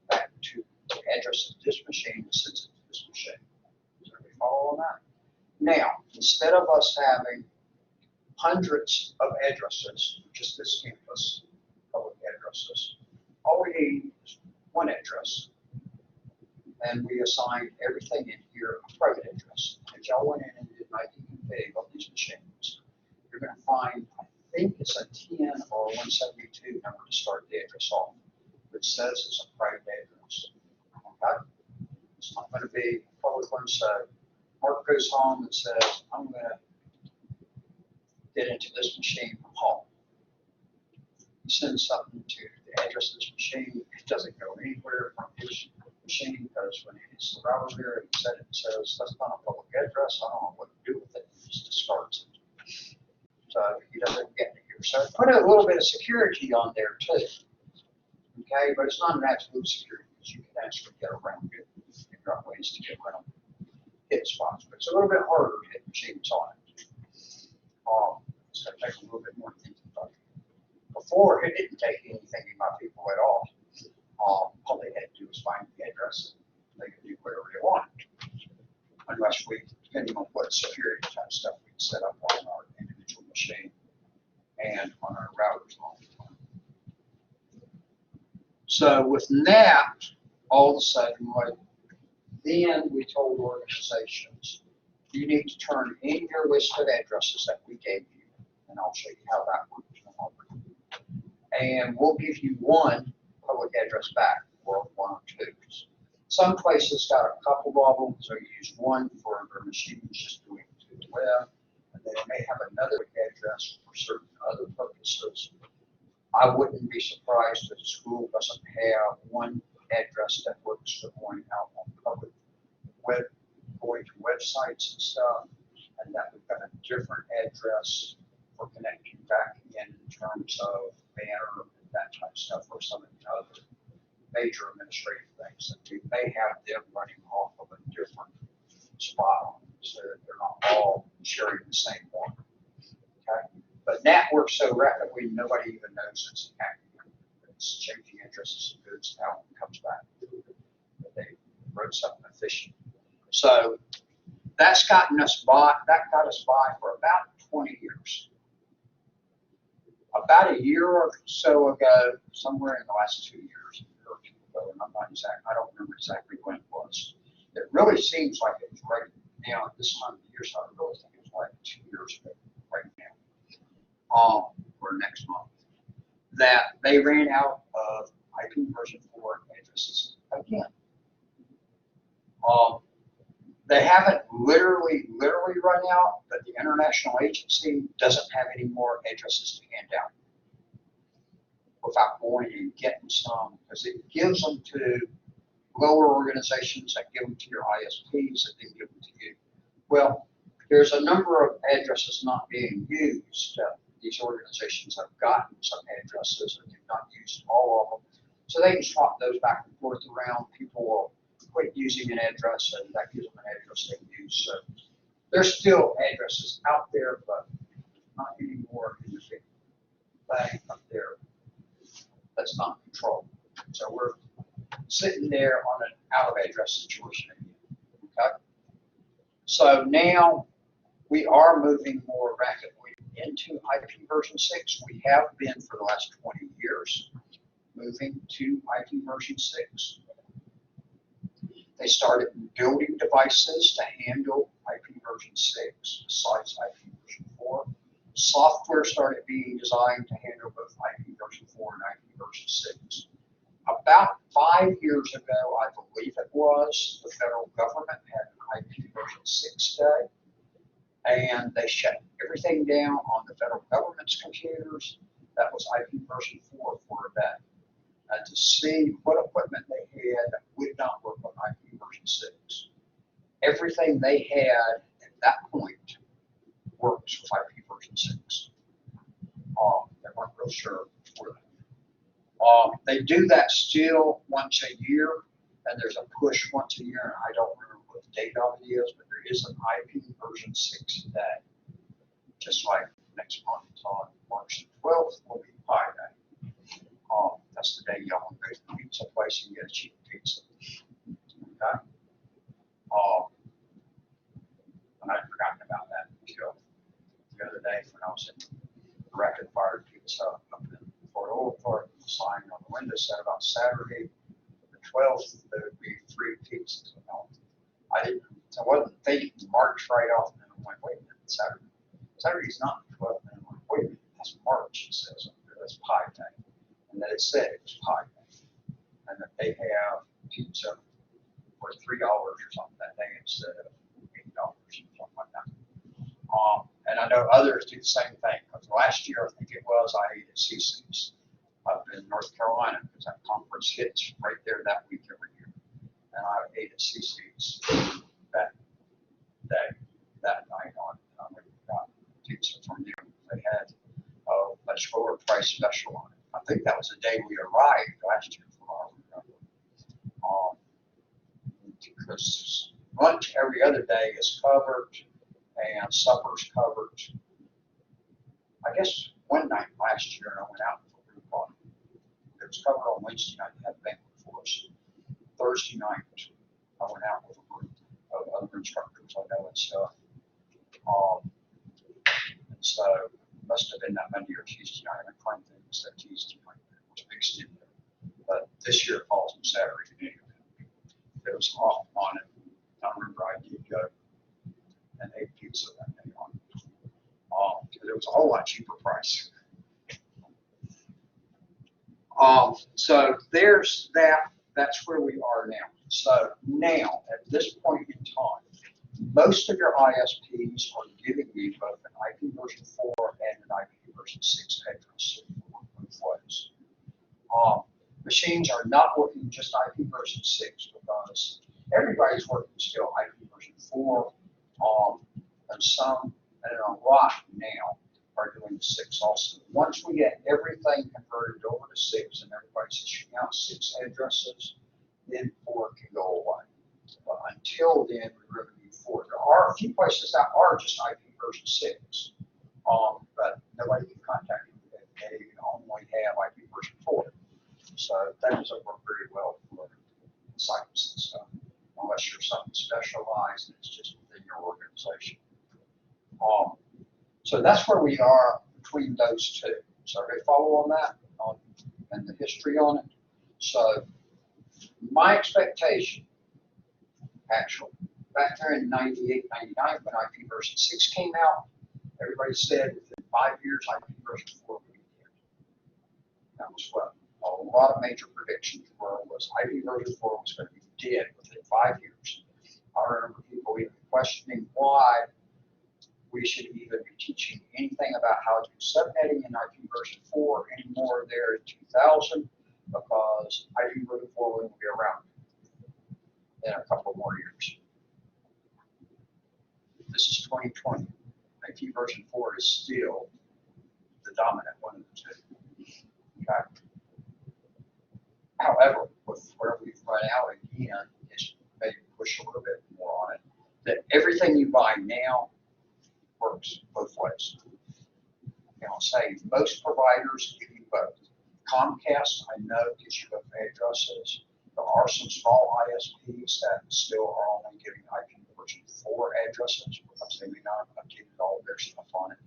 back to the address of this machine and sends it to this machine. So we follow on that? Now, instead of us having hundreds of addresses, just this campus, public addresses, all we need is one address. And we assign everything in here a private address. If y'all went in and did my config on these machines, you're going to find, I think it's a 10 or 172 number to start the address off, which says it's a private address. Okay? It's not going to be a public one. So Mark goes home and says, I'm going to get into this machine from home. He sends something to the address of this machine. It doesn't go anywhere from his machine, because when it hits the router there, it says, that's not a public address, I don't know what to do with it, it just discards it. So he doesn't get it here. So put a little bit of security on there too. Okay, but it's not an absolute security, because you can actually get around it. There are ways to get around hit spots, but it's a little bit harder to hit machines on it. So it takes a little bit more thinking about it. Before, it didn't take any thinking about people at all. All they had to do was find the address, and they could do whatever they wanted. Unless we, depending on what security type stuff we set up on our individual machine and on our routers all the time. So with that, all of a sudden, then we told organizations, you need to turn in your list of addresses that we gave you, and I'll show you how that works. And we'll give you one public address back, or one or two. Some places got a couple of them, so you use one for their machines just doing it to the web, and they may have another address for certain other purposes. I wouldn't be surprised if the school doesn't have one address that works for going out on public web, going to websites and stuff, and that we've got a different address for connecting back in terms of banner and that type of stuff, or some of the other major administrative things that we may have them running off of a different spot, so that they're not all sharing the same one. Okay, but that works so rapidly, nobody even knows it's happening. It's changing addresses and goods out and comes back. But they wrote something efficient. So that's gotten us by. That got us by for about 20 years. About a year or so ago, somewhere in the last 2 years, and I'm not exact, I don't remember exactly when it was. It really seems like it was right now at this time of the year, so I really think it was like 2 years ago, right now, or next month, that they ran out of IP version 4 addresses again. They haven't literally run out, but the international agency doesn't have any more addresses to hand out without going and getting some, because it gives them to lower organizations, that give them to your ISPs, that then give them to you. Well, there's a number of addresses not being used. These organizations have gotten some addresses and they've not used all of them. So they can swap those back and forth around. People will quit using an address, and that gives them an address they can use. So there's still addresses out there, but not anymore in the big thing up there that's not controlled. So we're sitting there on an out of address situation again. Okay. So now we are moving more rapidly into IP version 6. We have been for the last 20 years moving to IP version 6. They started building devices to handle IP version 6 besides IP version 4. Software started being designed to handle both IP version 4 and IP version 6. About 5 years ago, I believe it was, the federal government had an IP version 6 day, and they shut everything down on the federal government's computers. That was IP version 4 for that. To see what equipment they had that would not work on IP version 6. Everything they had at that point works with IP version 6. They weren't real sure before that. They do that still once a year, and there's a push once a year, and I don't remember what the date of it is, but there is an IP version 6 day. Just like next month on March 12th will be Pi Day. That's the day y'all go to the pizza place and get a cheap pizza. Okay? And I'd forgotten about that until the other day when I was in Rapid Fire Pizza up in Fort Oglethorpe. The sign on the window said about Saturday, the 12th, there would be free pizzas. I wasn't thinking March right off, and then I went, wait a minute, Saturday's not the 12th, and I'm like, wait a minute, that's March, it says up there, that's Pi Day. And that it said it was Pi Day, and that they have pizza for $3 or something that day instead of $8 or something like that. And I know others do the same thing, because last year, I think it was, I ate at CIST up in North Carolina, because that conference hits right there that week every year. and I ate at CIST that day, that night on, we got pizza from them. They had a much lower price special on it. I think that was the day we arrived last year from our because lunch every other day is covered and supper's covered. I guess one night last year I went out for a group party. It was covered on Wednesday night, they had a banquet for us. Thursday night I went out with a group of other instructors I know and stuff. And so it must have been that Monday or Tuesday night. I claim that it was that Tuesday night that was mixed in there. But this year it falls on Saturday anyway. It was off on it. I remember I did go and ate pizza that day on it. Because it was a whole lot cheaper price. So there's that. That's where we are now. So now, at this point in time, most of your ISPs are giving you both an IP version 4 and an IP version 6 address for both ways. Machines are not working just IP version 6 because everybody's working still IP version 4, and some, and a lot now, are doing 6 also. Once we get everything converted over to 6 and everybody's issuing out 6 addresses, then 4 can go away. But until then, we really need 4. There are a few places that are just IP version 6, but nobody can contact you. They can only have IP version 4. So that doesn't work very well for sites and stuff, unless you're something specialized and it's just within your organization. So that's where we are between those two. So everybody follow on that, and the history on it. So my expectation, actually, back there in 98, 99, when IP version 6 came out, everybody said within 5 years, IP version 4 would be dead. That was what a lot of major predictions were, was IP version 4 was going to be dead within 5 years. I remember people even questioning why we should even be teaching anything about how to do subnetting in IP version 4 anymore there in 2000, because IP version 4 wouldn't be around in a couple more years. This is 2020. IP version 4 is still the dominant one of the two. Okay. However, with where we've run out again, is maybe push a little bit more on it, that everything you buy now works both ways. And I'll say most providers give you both. Comcast, I know, gives you both addresses. There are some small ISPs that still are only giving IP version 4 addresses because they may not have updated all of their stuff on it,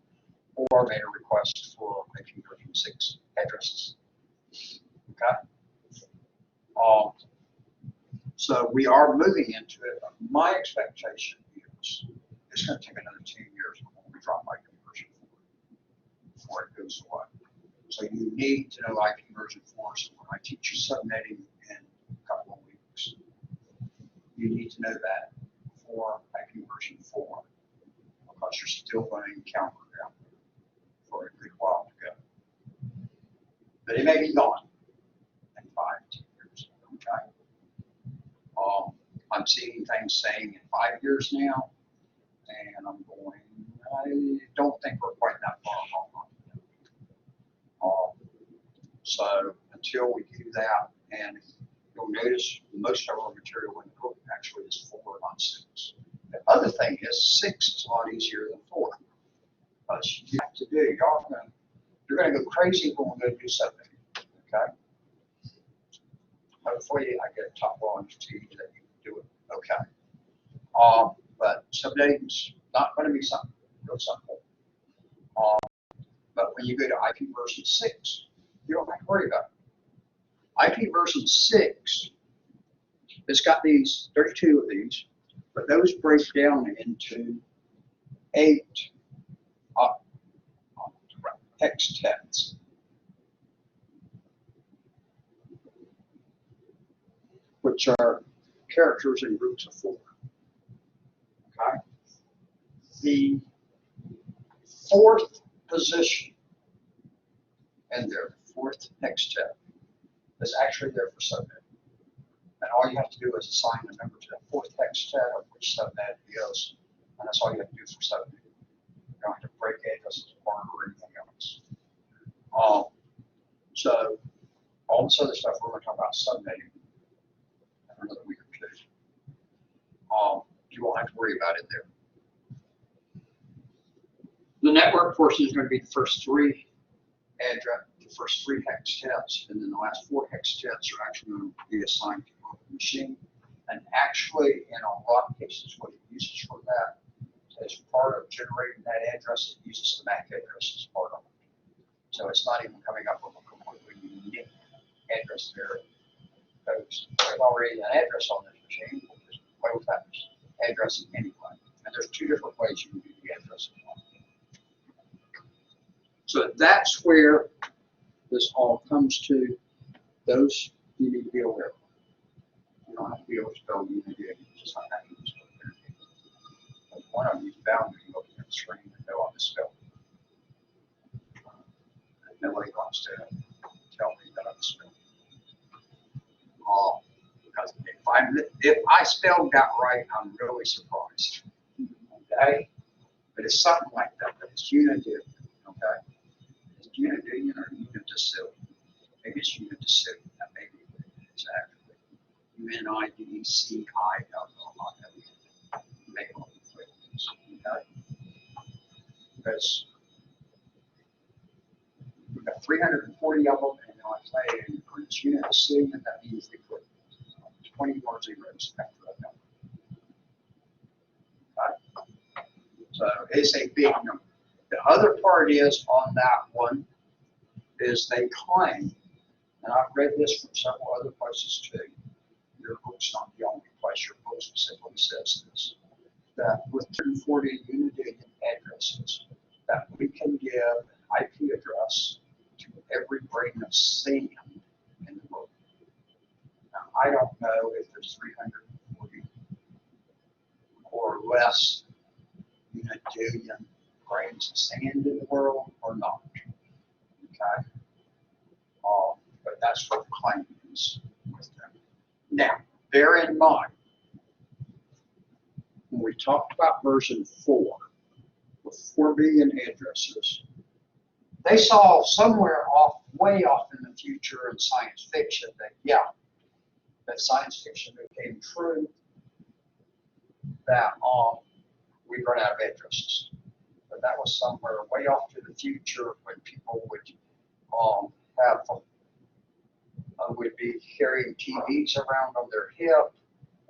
or made a request for IP version 6 addresses. Okay? So we are moving into it. My expectation is it's going to take another 2 years before we drop IP version 4 before it goes away. So you need to know IP version 4. So when I teach you subnetting in a couple of weeks, you need to know that for IP version 4, because you're still going to encounter it out there for a good while to go. But it may be gone in 5 to 10 years. Okay. I'm seeing things saying in 5 years now, and I'm going, I don't think we're quite that far along. So until we do that, and you'll notice most of our material in the book actually is 4, not 6. The other thing is 6 is a lot easier than 4. Because you have to do, you're going to go crazy when we go do something. Okay? Hopefully I get a top line to you that you can do it. Okay. But subnetting's not going to be something real simple. But when you go to IP version 6, you don't have to worry about it. IP version 6, it's got these 32 of these, but those break down into 8 hextets. Which are characters in groups of 4. Okay? The 4th position in there, 4th hextet, is actually there for subnet. And all you have to do is assign the number to the fourth hex tab of which subnet it is. And that's all you have to do for subnet. You don't have to break addresses apart or anything else. So all this other stuff we're going to talk about subnetting in another week or two. You won't have to worry about it there. The network portion is going to be the first three hex steps, and then the last 4 hex steps are actually going to be assigned to the local machine. And actually, in a lot of cases, what it uses for that is part of generating that address. It uses the MAC address as part of it. So it's not even coming up with a completely unique address there. Because there's already an address on this machine. We'll just play with that address anyway. And there's 2 different ways you can do the addressing. So that's where this all comes to. Those you need to be aware of. You don't have to be able to spell unity. You just not have to spell unity. But one of these boundaries, you look at the screen and know how to spell. Nobody wants to tell me that I'm spelling. Because if I spelled that right, I'm really surprised. Okay? But it's something like that. But it's unity. Okay? It's unity or unidicil. Maybe it's unidicil. That may be what it is actually. UNIDECIL. Maybe what it is. Okay? Because we've got 340 of them, and like I say, for each unidicil, that means they put 20 more zeros after that number. Okay? So it's a big number. The other part is on that one is they claim, and I've read this from several other places too. Your book's not the only place. Your book specifically says this, that with 240 unidicil addresses, that we can give an IP address to every grain of sand in the world. Now, I don't know if there's 340 or less unidicil grains of sand in the world or not. Okay? But that's what the claim is with them. Now, bear in mind, when we talked about version 4, with 4 billion addresses, they saw somewhere way off in the future in science fiction that science fiction became true, that we'd run out of addresses. But that was somewhere way off to the future when people would would be carrying TVs around on their hip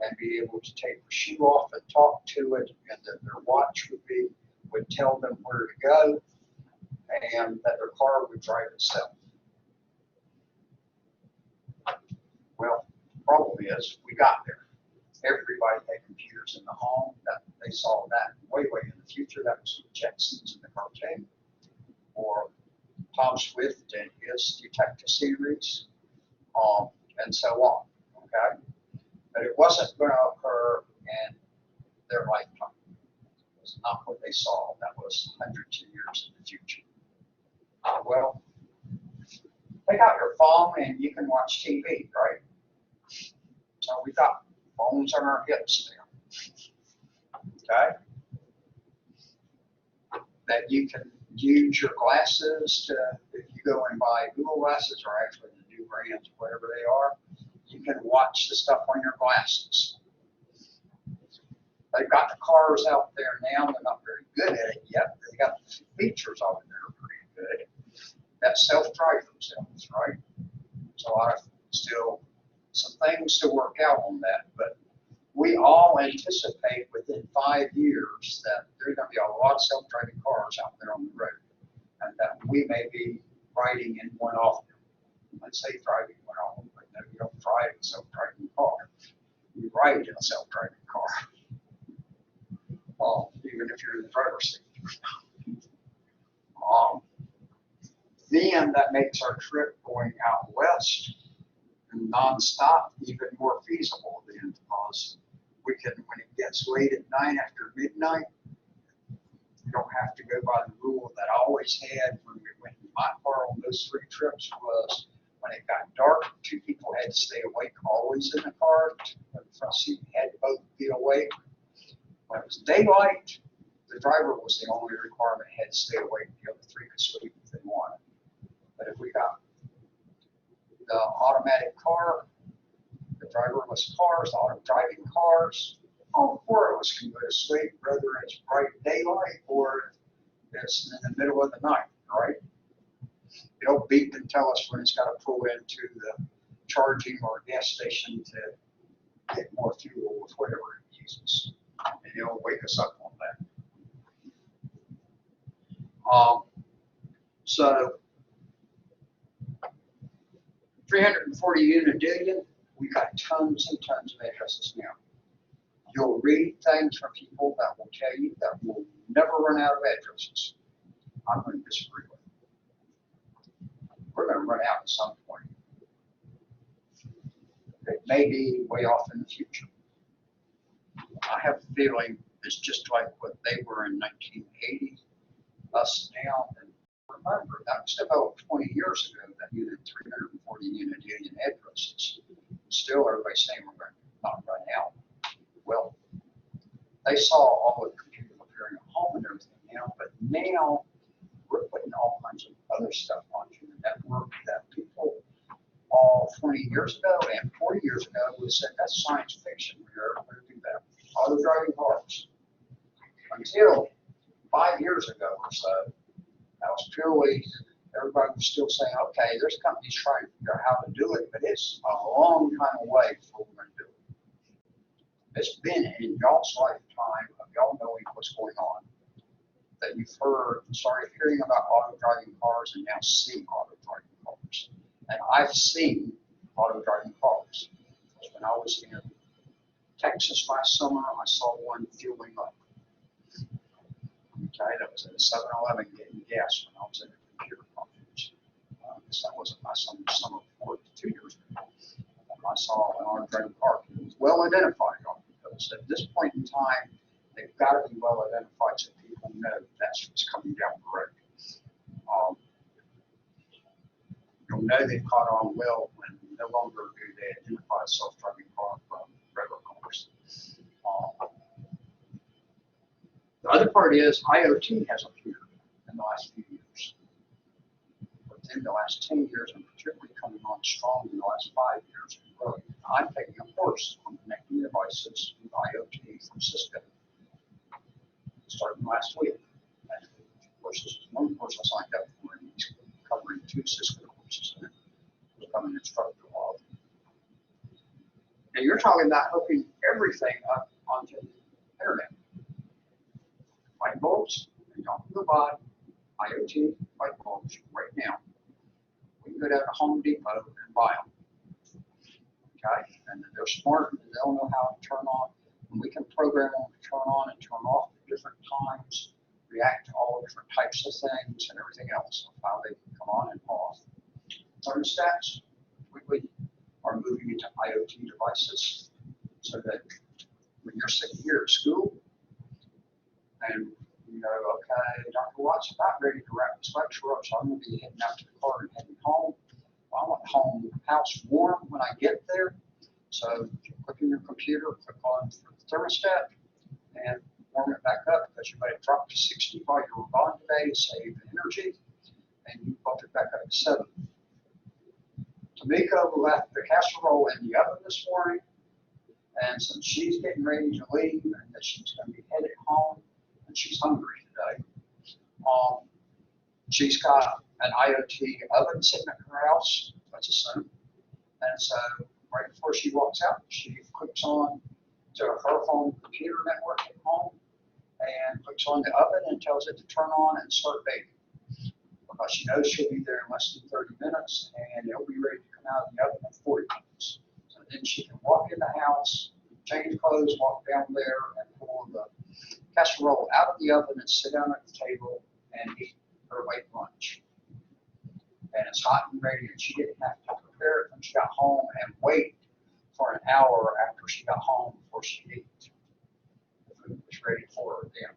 and be able to take the shoe off and talk to it, and that their watch would tell them where to go, and that their car would drive itself. Well, the problem is we got there. Everybody had computers in the home. That they saw that way in the future. That was the Jetsons in the cartoon, or Tom Swift and his detective series, and so on. Okay, but it wasn't going to occur in their lifetime. It was not what they saw. That was hundreds of years in the future. Well, take out your phone and you can watch TV, right? So we got phones on our hips now. Okay? That you can use your glasses to, if you go and buy Google glasses, or actually the new brands, whatever they are, you can watch the stuff on your glasses. They've got the cars out there now. They're not very good at it yet. They got the features of it that are pretty good. That self-drive themselves, right? So I still some things to work out on that, but we all anticipate within 5 years that there's going to be a lot of self-driving cars out there on the road, and that we may be riding in one of them. Let's say driving one of them, but no, you don't drive a self-driving car. You ride in a self-driving car. Even if you're in the driver's seat. Then that makes our trip going out west and nonstop even more feasible then, because we can, when it gets late at night after midnight, you don't have to go by the rule that I always had when we went in my car on those 3 trips was when it got dark at two people had to stay awake always in the car. The front seat had to both be awake. When it was daylight, the driver was the only requirement, had to stay awake. The other three could sleep if they wanted. But if we got the automatic car, the driverless cars, the auto driving cars, all four of us can go to sleep, whether it's bright daylight or it's in the middle of the night, right? It'll beep and tell us when it's got to pull into the charging or gas station to get more fuel with whatever it uses. And it'll wake us up on that. So 340 unidillion, we got tons and tons of addresses now. You'll read things from people that will tell you that we'll never run out of addresses. I'm going to disagree with them. We're going to run out at some point. It may be way off in the future. I have a feeling it's just like what they were in 1980. Us now, and remember, that was developed 20 years ago, that you had 340 unidillion addresses. Still, everybody's saying we're going to not run out. Well, they saw all the computers appearing at home and everything now, but now we're putting all kinds of other stuff onto the network that people all 20 years ago and 40 years ago would have said that's science fiction. We're ever going to do that. Auto driving cars. Until 5 years ago or so, that was purely, everybody was still saying, okay, there's companies trying to figure out how to do it, but it's a long time away before we're going to do it. It's been in y'all's lifetime of y'all knowing what's going on that you've started hearing about auto driving cars and now see auto driving cars. And I've seen auto driving cars. When I was in Texas last summer, I saw one fueling up. Okay, that was at a 7-Eleven getting gas when I was at a computer conference. That wasn't my summer before, 2 years ago. I saw an auto driving car. It was well identified on because at this point in time, they've got to be well identified so people know that's what's coming down the road. You'll know they've caught on well when no longer do they identify a self-driving car from regular cars. The other part is IoT has appeared in the last few years. Within the last 10 years, and particularly coming on strong in the last 5 years. Really. I'm taking a course on connecting devices with IoT from CIST, starting last week. And of course, this is one course I signed up for, and he's covering 2 CIST courses in it. Become an instructor of. And you're talking about hooking everything up onto the internet. Light bulbs, and don't go buy IoT light bulbs right now. We can go down to Home Depot and buy them. Okay, and they're smart and they'll know how to turn on. And we can program them to turn on and turn off at different times, react to all different types of things and everything else, how they can come on and off. Thermostats, we are moving into IoT devices so that when you're sitting here at school and you know, okay, Dr. Watts, about ready to wrap this lecture up, so I'm going to be heading out to the car and heading home. I want house warm when I get there. So if you click in your computer, click on the thermostat and warm it back up because you might have dropped to 60 while you were gone today to save energy, and you bump it back up to 70. Tamika left the casserole in the oven this morning, and since she's getting ready to leave and that she's going to be headed home, and she's hungry today, she's got an IoT oven sitting at her house, let's assume. And so right before she walks out, she clicks on to her home computer network at home and clicks on the oven and tells it to turn on and start baking. Because she knows she'll be there in less than 30 minutes and it'll be ready to come out of the oven in 40 minutes. So then she can walk in the house, change clothes, walk down there and pull the casserole out of the oven and sit down at the table and eat her late lunch. And it's hot and ready, and she didn't have to prepare it when she got home and wait for an hour after she got home before she ate. The food was ready for her then.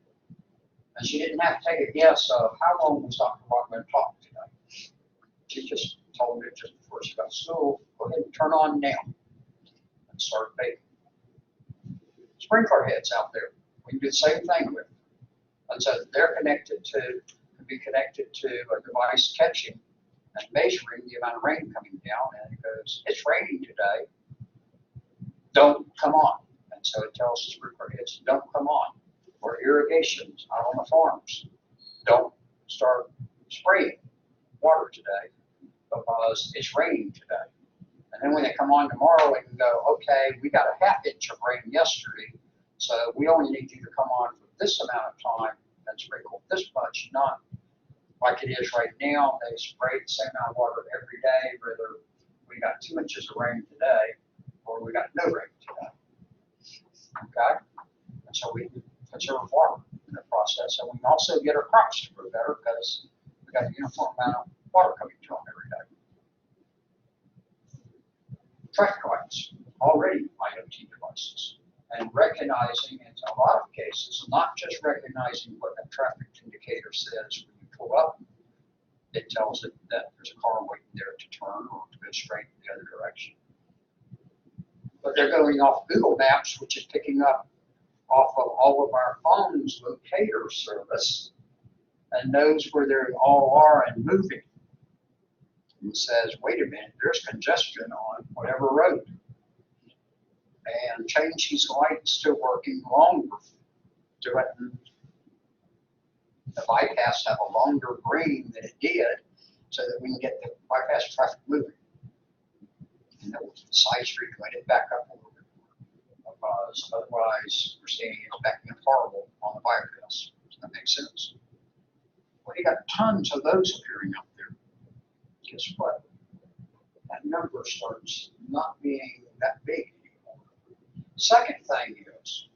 And she didn't have to take a guess of how long was Dr. Watt going to talk today. She just told me just before she got to school, go ahead and turn on now and start baking. Sprinkler heads out there, we can do the same thing with. And so they're connected to, can be connected to a device catching and measuring the amount of rain coming down, and it goes, it's raining today, don't come on. And so it tells the sprinkler heads, don't come on. Or irrigations out on the farms, don't start spraying water today because it's raining today. And then when they come on tomorrow, we can go, okay, we got a ½ inch of rain yesterday, so we only need you to come on for this amount of time and sprinkle this much, not like it is right now. They spray the same amount of water every day, whether we got 2 inches of rain today or we got no rain today. Okay? And so we can conserve water in the process, and we can also get our crops to grow better because we got a uniform amount of water coming to them every day. Traffic lights, already IoT devices, and recognizing in a lot of cases, not just recognizing what a traffic indicator says when you pull up, it tells it that there's a car waiting there to turn or to go straight in the other direction. But they're going off Google Maps, which is picking up off of all of our phones' locator service and knows where they all are and moving. And says, wait a minute, there's congestion on whatever road. And change these lights to working longer to let the bypass have a longer green than it did so that we can get the bypass traffic moving. And the side street let it back up a little bit more because otherwise we're seeing it's backing up horrible on the bypass. Does that make sense? Well, you got tons of those appearing out there. Guess what? That number starts not being that big anymore. Second thing is,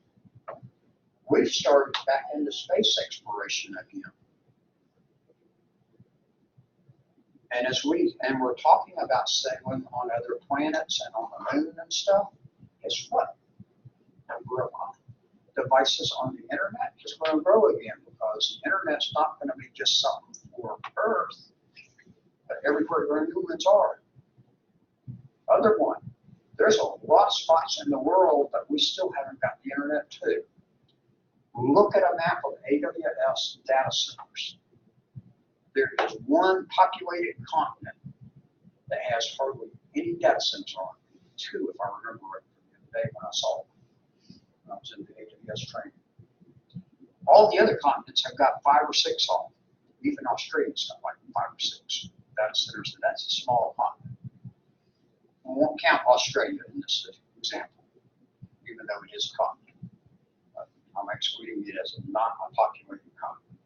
we've started back into space exploration again. And we're talking about settling on other planets and on the moon and stuff. Guess what? Number of devices on the internet is going to grow again because the internet's not going to be just something for Earth, but everywhere where humans are. Other one, there's a lot of spots in the world that we still haven't got the internet to. Look at a map of AWS data centers. There is one populated continent that has hardly any data centers on it. 2, if I remember right from the day when I saw it, when I was in the AWS training. All the other continents have got 5 or 6 on them. Even Australia's got like 5 or 6 data centers, and that's a small continent. We won't count Australia in this example, even though it is a continent. I'm excluding it as not a populated continent.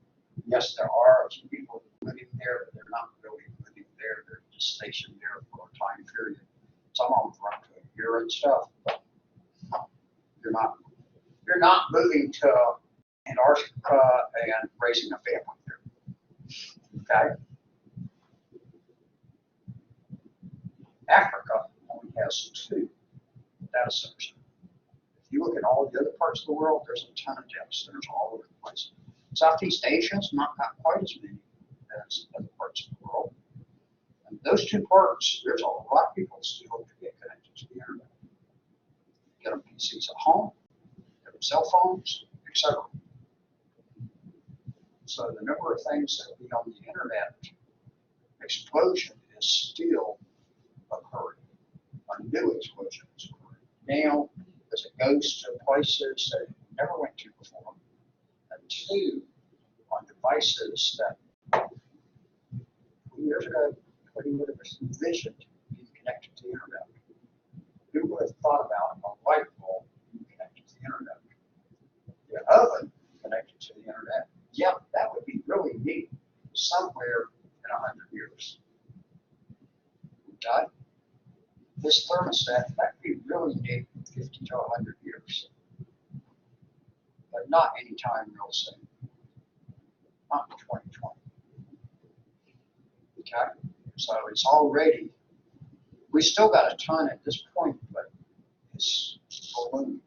Yes, there are some people living there, but they're not really living there. They're just stationed there for a time period. Some of them for up to a year and stuff, but you're not moving to Antarctica and raising a family there. Okay? Africa only has 2 data centers. If you look at all the other parts of the world, there's a ton of data centers all over the place. Southeast Asia's not got quite as many as other parts of the world. And those 2 parts, there's a lot of people still to get connected to the internet. Get them PCs at home, get them cell phones, etc. So the number of things that will be on the internet explosion is still occurring. A new explosion is occurring now as it goes to places that it never went to before. And 2, on devices that 2 years ago, nobody would have envisioned being connected to the internet. Who would have thought about a light bulb being connected to the internet? The oven connected to the internet. Yeah, that would be really neat somewhere in 100 years. Okay? This thermostat, that'd be really neat in 50 to 100 years. But not anytime real soon. Not in 2020. Okay? So it's already, we still got a ton at this point, but it's ballooning.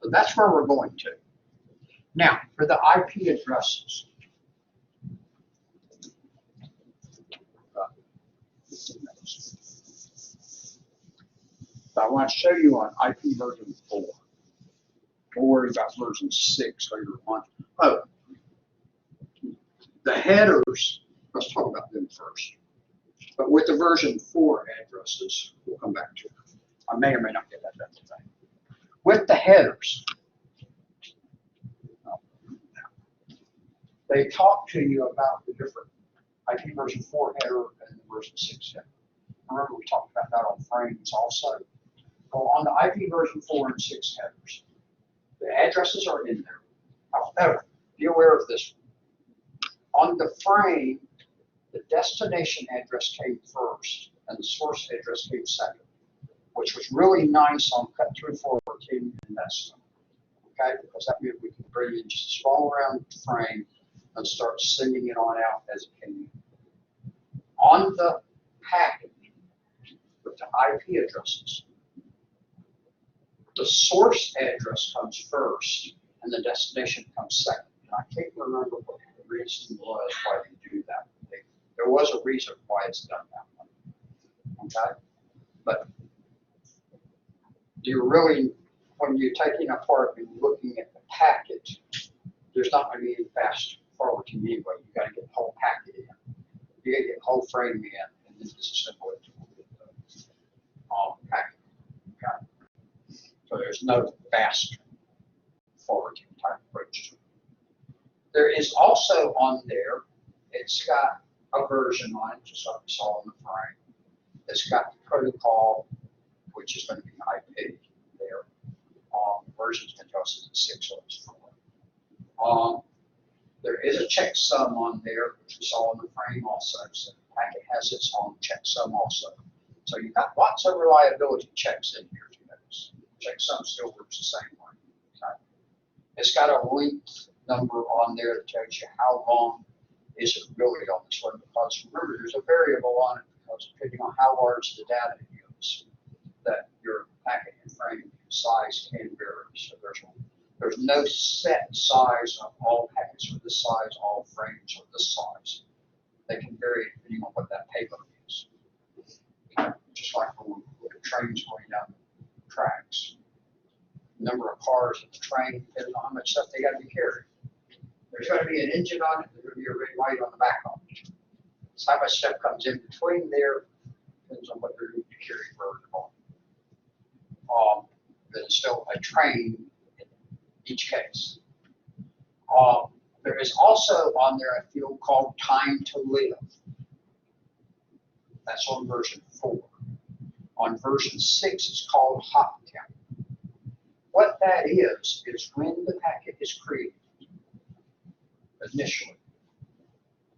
So that's where we're going to. Now, for the IP addresses. But I want to show you on IP version 4. We'll worry about version 6 later on. Oh, the headers, let's talk about them first. But with the version 4 addresses, we'll come back to it. I may or may not get that done today. With the headers, they talk to you about the different IP version 4 header and the version 6 header. Remember, we talked about that on frames also. Well, on the IP version 4 and 6 headers, the addresses are in there. However, be aware of this. On the frame, the destination address came first and the source address came second, which was really nice on cut through forwarding and that stuff. Okay, because that meant we could bring in just a small round frame and start sending it on out as it came in. On the packet with the IP addresses, the source address comes first and the destination comes second. And I can't remember what the reason was why they do that. There was a reason why it's done that way. Okay? But do you really, when you're taking apart and looking at the packet, there's not going to be any fast forwarding anyway. You got to get the whole packet in. You got to get the whole frame in, and then disassemble it to the packet. Okay? So there's no fast forwarding type approach to it. There is also on there, it's got a version on it, just like we saw in the frame. It's got the protocol, which is going to be IP there. Version's been adjusted to 6 or 4. There is a checksum on there, which we saw in the frame also. So the packet has its own checksum also. So you've got lots of reliability checks in here to notice. Checksum still works the same way. Okay? It's got a length number on there that tells you how long is it really on this one, because remember there's a variable on it because depending on how large the data is, that your packet and frame size can vary. So there's no set size of all packets are this size, all frames are this size. They can vary depending on what that payload is. Just like when trains going down the tracks. The number of cars in the train depends on how much stuff they got to be carrying. There's going to be an engine on it, there's going to be a red light on the back of it. So how much stuff comes in between there depends on what they're going to carry further on. There's still a train in each case. There is also on there a field called time to live. That's on version 4. On version 6, it's called hop count. What that is when the packet is created, initially,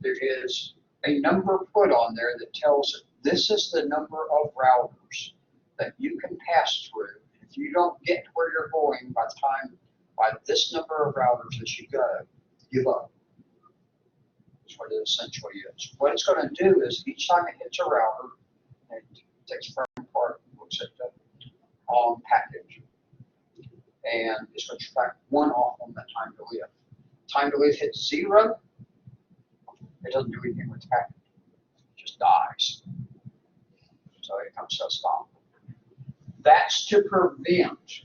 there is a number put on there that tells it this is the number of routers that you can pass through. If you don't get to where you're going by the time, by this number of routers as you go, give up. That's what it essentially is. What it's going to do is each time it hits a router, it takes a firm apart, looks at the package, and it's going to subtract 1 off on that time to live. Time to live hits 0, it doesn't do anything with the packet. It just dies. So it comes to a stop. That's to prevent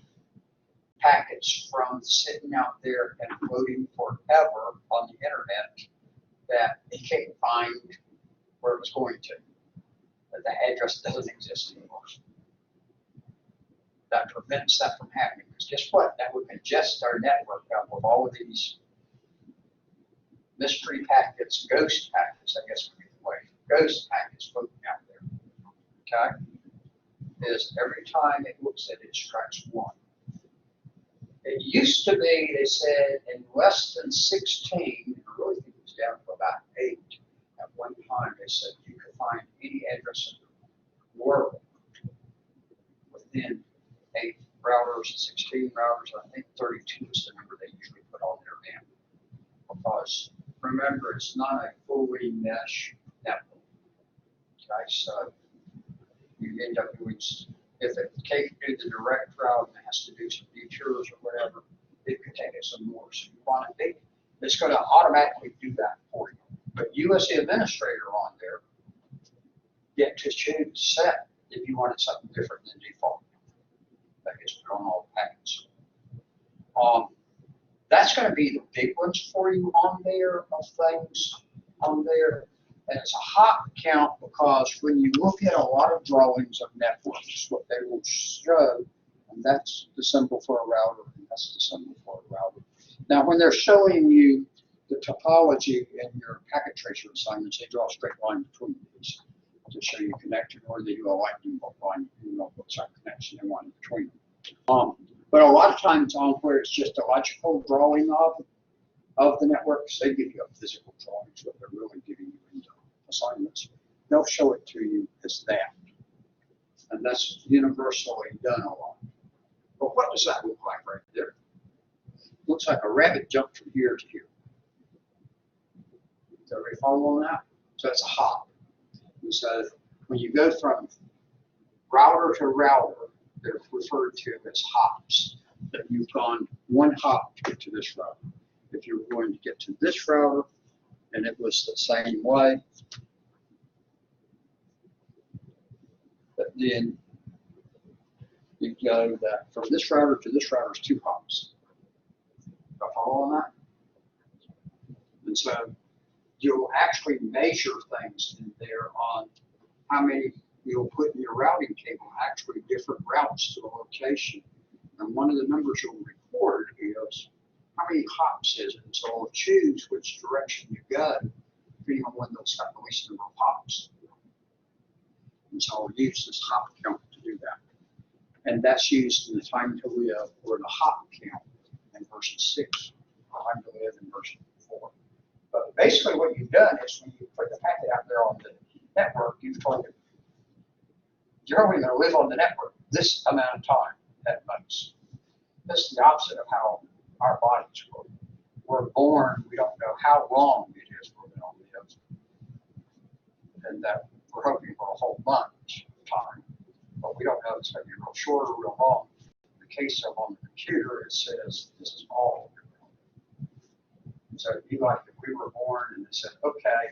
packets from sitting out there and floating forever on the internet that it can't find where it was going to. That the address doesn't exist anymore. That prevents that from happening. Because guess what? That would congest our network up with all of these mystery packets, ghost packets, I guess would be the way. Ghost packets floating out there. Okay? Is every time it looks at it, it strikes 1. It used to be, they said, in less than 16, I really think it was down to about 8 at one time, they said you could find any address in the world within 8 routers, 16 routers, I think 32 is the number they usually put on their band. Because remember, it's not a fully mesh network. Okay, so you end up doing, if it can't do the direct route and it has to do some detours or whatever, it could take it some more. So you want to think it's going to automatically do that for you. But you as the administrator on there get to choose set if you wanted something different than default. that gets put on all packets. That's going to be the big ones for you on there, of things on there. And it's a hop count because when you look at a lot of drawings of networks, what they will show, and that's the symbol for a router, and that's the symbol for a router. Now, when they're showing you the topology in your packet tracer assignments, they draw a straight line between these to show you connection, or they do a lightning bolt line, you know, what side connection they want in between them. But a lot of times on where it's just a logical drawing of the networks, they give you a physical drawing, so they're really giving you in assignments. They'll show it to you as that. And that's universally done a lot. But what does that look like right there? Looks like a rabbit jumped from here to here. Does everybody follow on that? So it's a hop. And so when you go from router to router, they're referred to as hops. That you've gone one hop to get to this router. If you're going to get to this router, and it was the same way, but then you go that from this router to this router is 2 hops. Do I follow on that? And so you'll actually measure things in there on how many you'll put in your routing cable, actually different routes to a location. And one of the numbers you'll record is how many hops is it. So it'll choose which direction you go, depending on when those got the least number of hops. And so I'll use this hop count to do that. And that's used in the time to live or the hop count in version 6, time to live in version 4. But basically what you've done is when you put the packet out there on the network, you've told it, you're only going to live on the network this amount of time at most. This is the opposite of how our bodies work. We're born, we don't know how long it is we're going to live. And that we're hoping for a whole month of time. But we don't know if it's going to be real short or real long. In the case of on the computer, it says this is all. So it'd be like if we were born and it said, okay,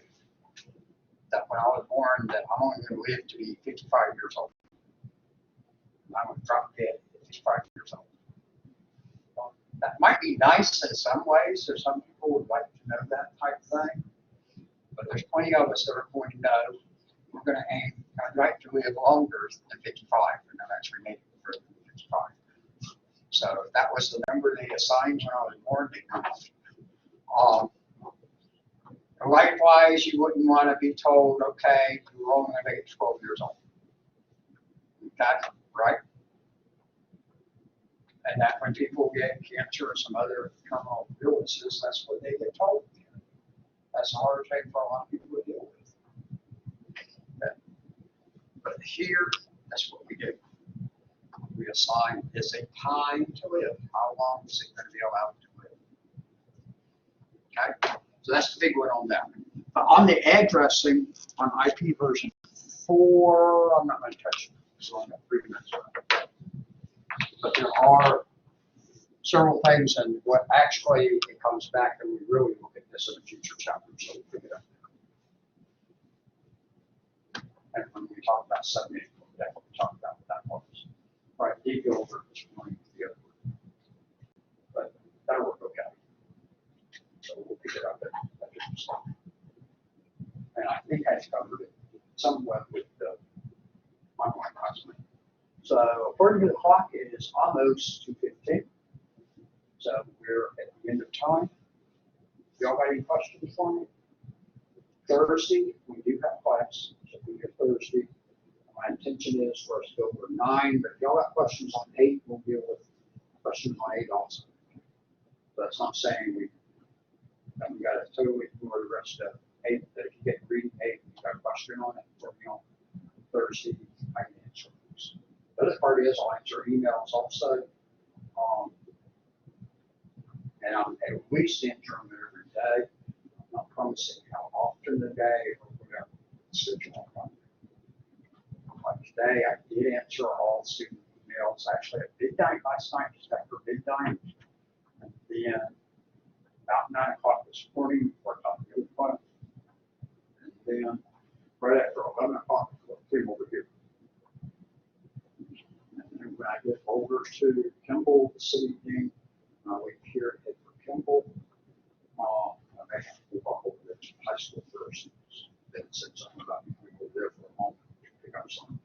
that when I was born, that I'm only going to live to be 55 years old. And I'm going to drop dead at 55 years old. Well, that might be nice in some ways. There's some people would like to know that type thing. But there's plenty of us that are going to know we're going to aim, I'd like to live longer than 55, and I've actually made it further than 55. So if that was the number they assigned when I was born, they come up. Likewise, you wouldn't want to be told, okay, you're only going to make it 12 years old. Okay, right? And that when people get cancer or some other terminal illnesses, that's what they get told. That's a hard thing for a lot of people to deal with. Okay. But here, that's what we do. We assign is a time to live. How long is it going to be allowed to live? Okay. So that's the big one on that. But on the addressing on IP version 4, I'm not going to touch it. So I'm going to 3 minutes left. But there are several things, and what actually it comes back, and we really look at this in a future chapter, so we'll pick it up there. And when we talk about submitting, we'll definitely talk about what that was. All right, did go over this morning with the other one. But that'll work okay. So we'll pick it up at a different slide. And I think I covered it somewhat with my classmate. So according to the clock, it is almost 2:15. So we're at the end of time. Y'all got any questions for me? Thursday, we do have class. So we get Thursday. My intention is for us to go over 9, but if y'all got questions on 8, we'll deal with questions on 8 also. But that's not saying we got to totally ignore the rest of 8. But if you get reading 8, you got a question on it for me on Thursday, I can answer those. The other part is I'll answer emails also. And I'm at least answering them every day. I'm not promising how often a day or whatever schedule I'm on. Like today, I did answer all student emails actually at midnight last night, just after midnight. And then about 9 o'clock this morning, before I talked to the other. And then right after 11 o'clock, I came over here. And then when I get over to Kimball this evening, I leave here, head for Kimball. I may have to walk over there to high school first. Then said something about we go there for a moment to pick up something.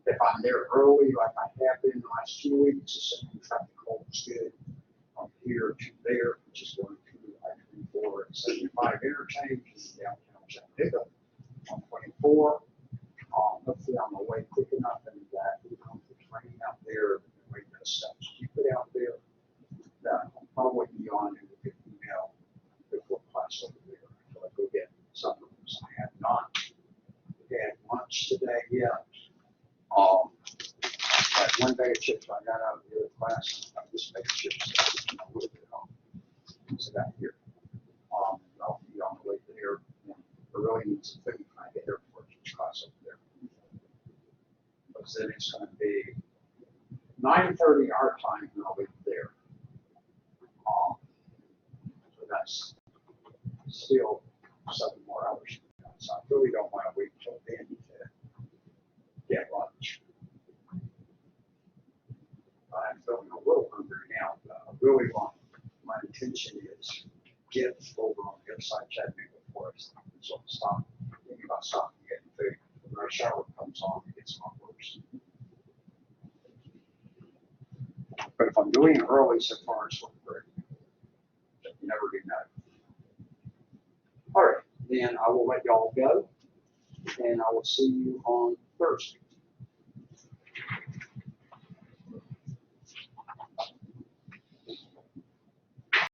If I'm there early, like I have been the last 2 weeks, assuming traffic holds good, from here to there, which is going to I-24 and 75 interchange in downtown Chattanooga. On 24, hopefully on the way quick enough and that we don't get rain out there and wait for the stuff to keep it out there. That I'll probably be on in the 50 mil before class over there until I go get supplements. I have not had lunch today yet. That one bag of chips I got out of the other class, I just made chips a little bit home. So that here. I'll be on the way there. And I really need some food when I get there for each class over there. Because then it's going to be 9:30 our time and I'll be there. So that's still 7 more hours. So I really don't want to wait till then to get lunch. I'm feeling a little hungry now, but I really want, my intention is get over on the other side of Chattanooga before so I'll stop, thinking about stopping and getting food. When our shower comes on, it gets a lot worse. But if I'm doing it early so far, it's looking great. But you never do know. All right, then I will let y'all go, and I will see you on Thursday.